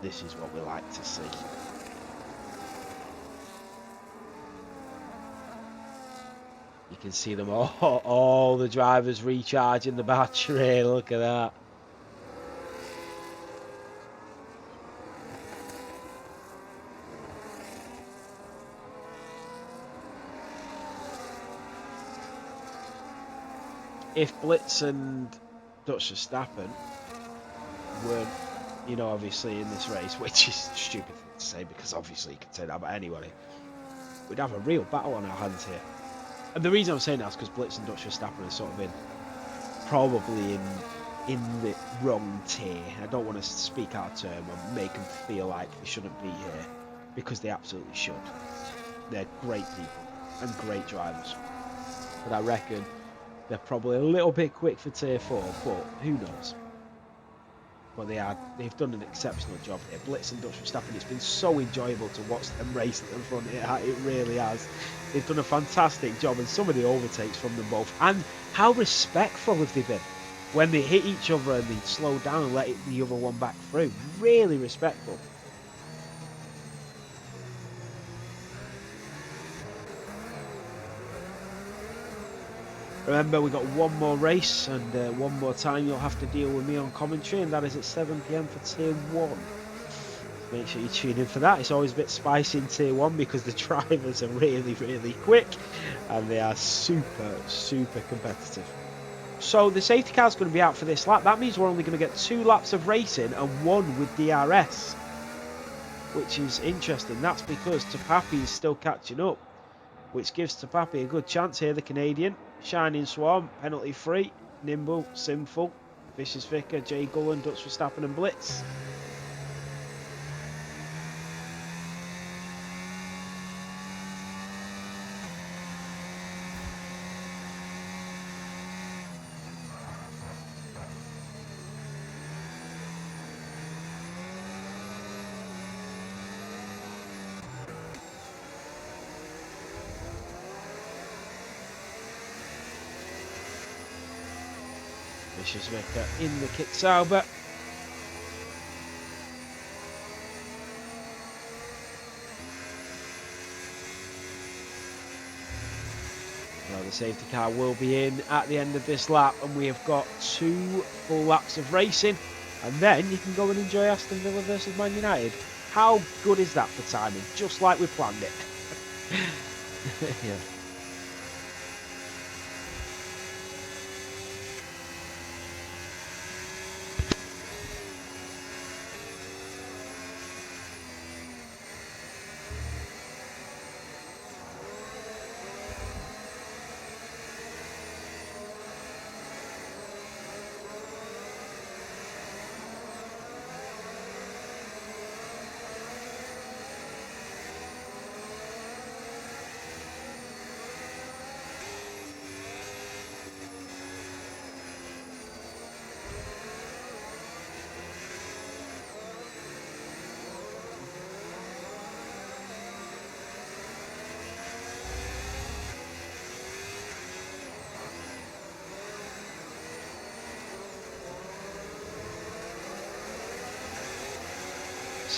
This is what we like to see. You can see them all the drivers recharging the battery. Look at that. If Blitz and Dutch Verstappen weren't, you know, obviously in this race, which is a stupid thing to say because obviously you can say that about anybody, we'd have a real battle on our hands here. And the reason I'm saying that is because Blitz and Dutch Verstappen are sort of probably in the wrong tier. I don't want to speak out of term and make them feel like they shouldn't be here, because they absolutely should. They're great people and great drivers. But I reckon they're probably a little bit quick for tier 4, but who knows? But they've done an exceptional job here. Blitz and Dutch Verstappen, it's been so enjoyable to watch them race at the front. It really has. They've done a fantastic job, and some of the overtakes from them both. And how respectful have they been? When they hit each other and they slow down and let the other one back through. Really respectful. Remember, we've got one more race, and one more time you'll have to deal with me on commentary, and that is at 7 PM for Tier 1. Make sure you tune in for that. It's always a bit spicy in Tier 1 because the drivers are really, really quick, and they are super, super competitive. So the safety car's going to be out for this lap. That means we're only going to get 2 laps of racing and 1 with DRS, which is interesting. That's because Tapapi is still catching up, which gives Tapapi a good chance here, the Canadian. Shining Swan, penalty free, Nimble, Sinful, Vicious Vicar, Jay Gullen, Dutch Verstappen and Blitz. Vicious Vicar in the Kitzauber. Well, the safety car will be in at the end of this lap, and we have got 2 full laps of racing, and then you can go and enjoy Aston Villa versus Man United. How good is that for timing? Just like we planned it. Yeah.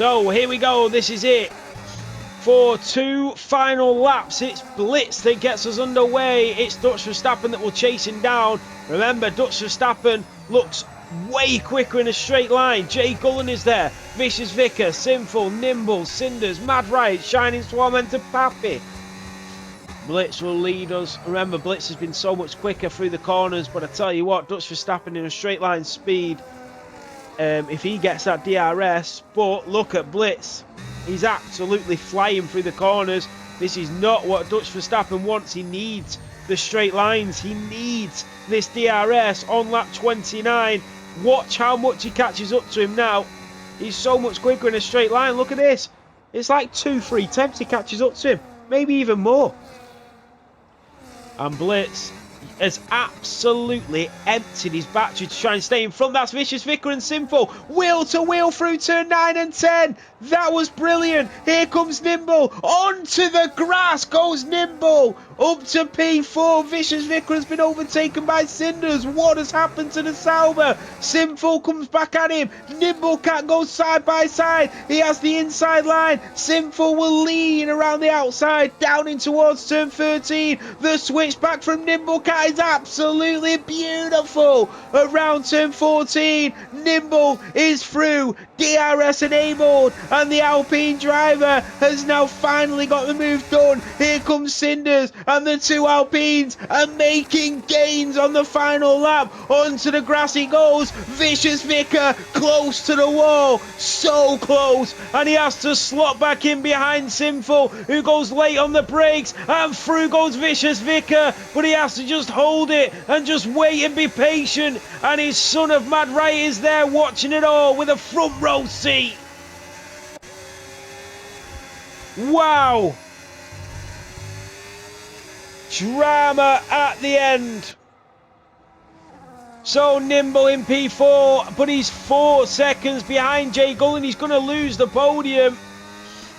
So here we go. This is it. For 2 final laps, it's Blitz that gets us underway. It's Dutch Verstappen that will chase him down. Remember, Dutch Verstappen looks way quicker in a straight line. Jay Gullen is there. Vicious Vicar, Sinful, Nimble, Cinders, Mad Riot, Shining Swarm and Tapapi. Blitz will lead us. Remember, Blitz has been so much quicker through the corners, but I tell you what, Dutch Verstappen in a straight line speed, if he gets that DRS, but look at Blitz. He's absolutely flying through the corners. This is not what Dutch Verstappen wants. He needs the straight lines. He needs this DRS on lap 29. Watch how much he catches up to him now. He's so much quicker in a straight line. Look at this. It's like 2-3 attempts he catches up to him. Maybe even more. And Blitz has absolutely emptied his battery to try and stay in front. That's Vicious Vicar and Sinful. Wheel to wheel through turn 9 and 10. That was brilliant. Here comes Nimble. Onto the grass goes Nimble. Up to P4. Vicious Vicar has been overtaken by Cinders. What has happened to the Sauber? Sinful comes back at him. Nimble Cat goes side by side. He has the inside line. Sinful will lean around the outside, down in towards turn 13. The switch back from Nimble Cat is absolutely beautiful. Around turn 14, Nimble is through. DRS enabled, and the Alpine driver has now finally got the move done. Here comes Cinders, and the 2 Alpines are making gains on the final lap. Onto the grass he goes. Vicious Vicar close to the wall, so close, and he has to slot back in behind Sinful, who goes late on the brakes, and through goes Vicious Vicar, but he has to just hold it and just wait and be patient. And his son of Mad Riot is there watching it all with a front row seat. Wow. Drama at the end. So Nimble in P4, but he's 4 seconds behind Jay Gullen. He's going to lose the podium.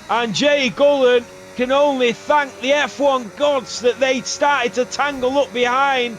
And Jay Gullen can only thank the F1 gods that they started to tangle up behind.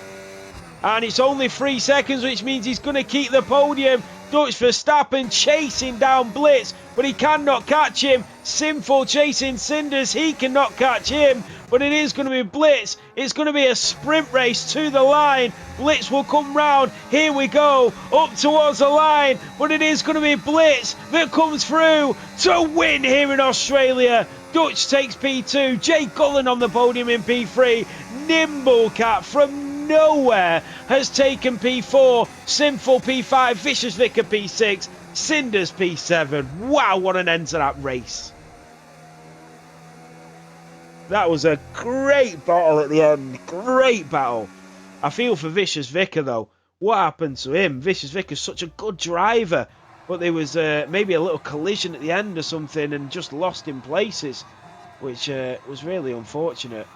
And it's only 3 seconds, which means he's going to keep the podium. Dutch Verstappen chasing down Blitz, but he cannot catch him. Sinful chasing Cinders, he cannot catch him. But it is going to be Blitz. It's going to be a sprint race to the line. Blitz will come round. Here we go, up towards the line. But it is going to be Blitz that comes through to win here in Australia. Dutch takes P2. Jay Gullen on the podium in P3. Nimble Cat from nowhere has taken P4. Sinful P5. Vicious Vicar P6. Cinders P7. Wow, what an end to that race. That was a great battle at the end. Great battle. I feel for Vicious Vicar though. What happened to him? Vicious Vicar's such a good driver, but there was maybe a little collision at the end or something and just lost in places, which was really unfortunate.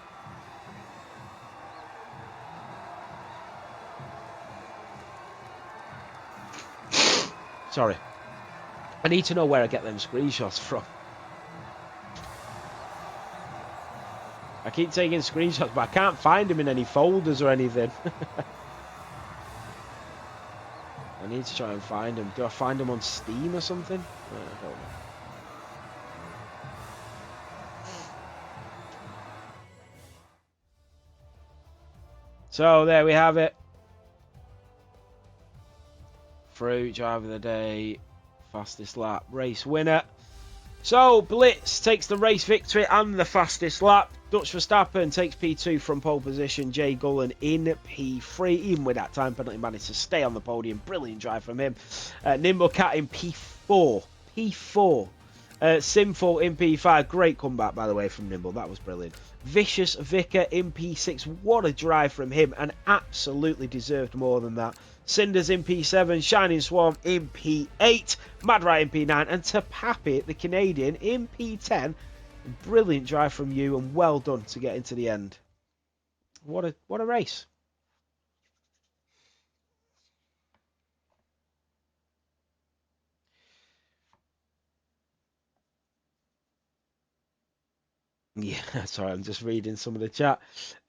Sorry. I need to know where I get them screenshots from. I keep taking screenshots, but I can't find them in any folders or anything. I need to try and find them. Do I find them on Steam or something? I don't know. So there we have it. Through driver of the day, fastest lap, race winner. So Blitz takes the race victory and the fastest lap. Dutch Verstappen takes P2 from pole position. Jay Gullen in P3. Even with that time penalty, managed to stay on the podium. Brilliant drive from him. Nimble Cat in P4. P4. Sinful in P5. Great comeback, by the way, from Nimble. That was brilliant. Vicious Vicar in P6. What a drive from him, and absolutely deserved more than that. Cinders in P7, Shining Swarm in P8, Mad Riot in P9, and Tapapi, the Canadian, in P10. Brilliant drive from you, and well done to get into the end. What a race. Yeah, sorry, I'm just reading some of the chat.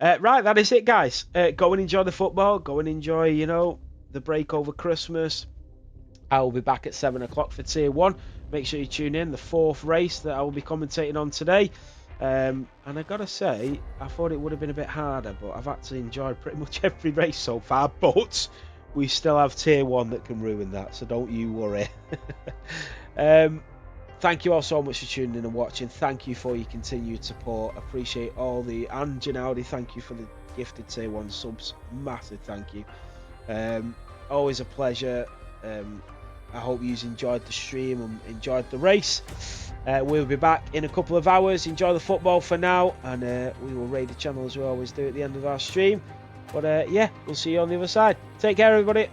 Right, that is it, guys. Go and enjoy the football. Go and enjoy, the break over Christmas. I will be back at 7 o'clock for Tier 1. Make sure you tune in. The 4th race that I will be commentating on today. And I gotta say, I thought it would have been a bit harder, but I've actually enjoyed pretty much every race so far. But we still have Tier 1 that can ruin that, so don't you worry. Thank you all so much for tuning in and watching. Thank you for your continued support. Appreciate all the... And Ginaldi, thank you for the gifted Tier 1 subs. Massive thank you. Always a pleasure. I hope you enjoyed the stream and enjoyed the race. We'll be back in a couple of hours. Enjoy the football for now, and we will raid the channel as we always do at the end of our stream. But yeah, we'll see you on the other side. Take care, everybody.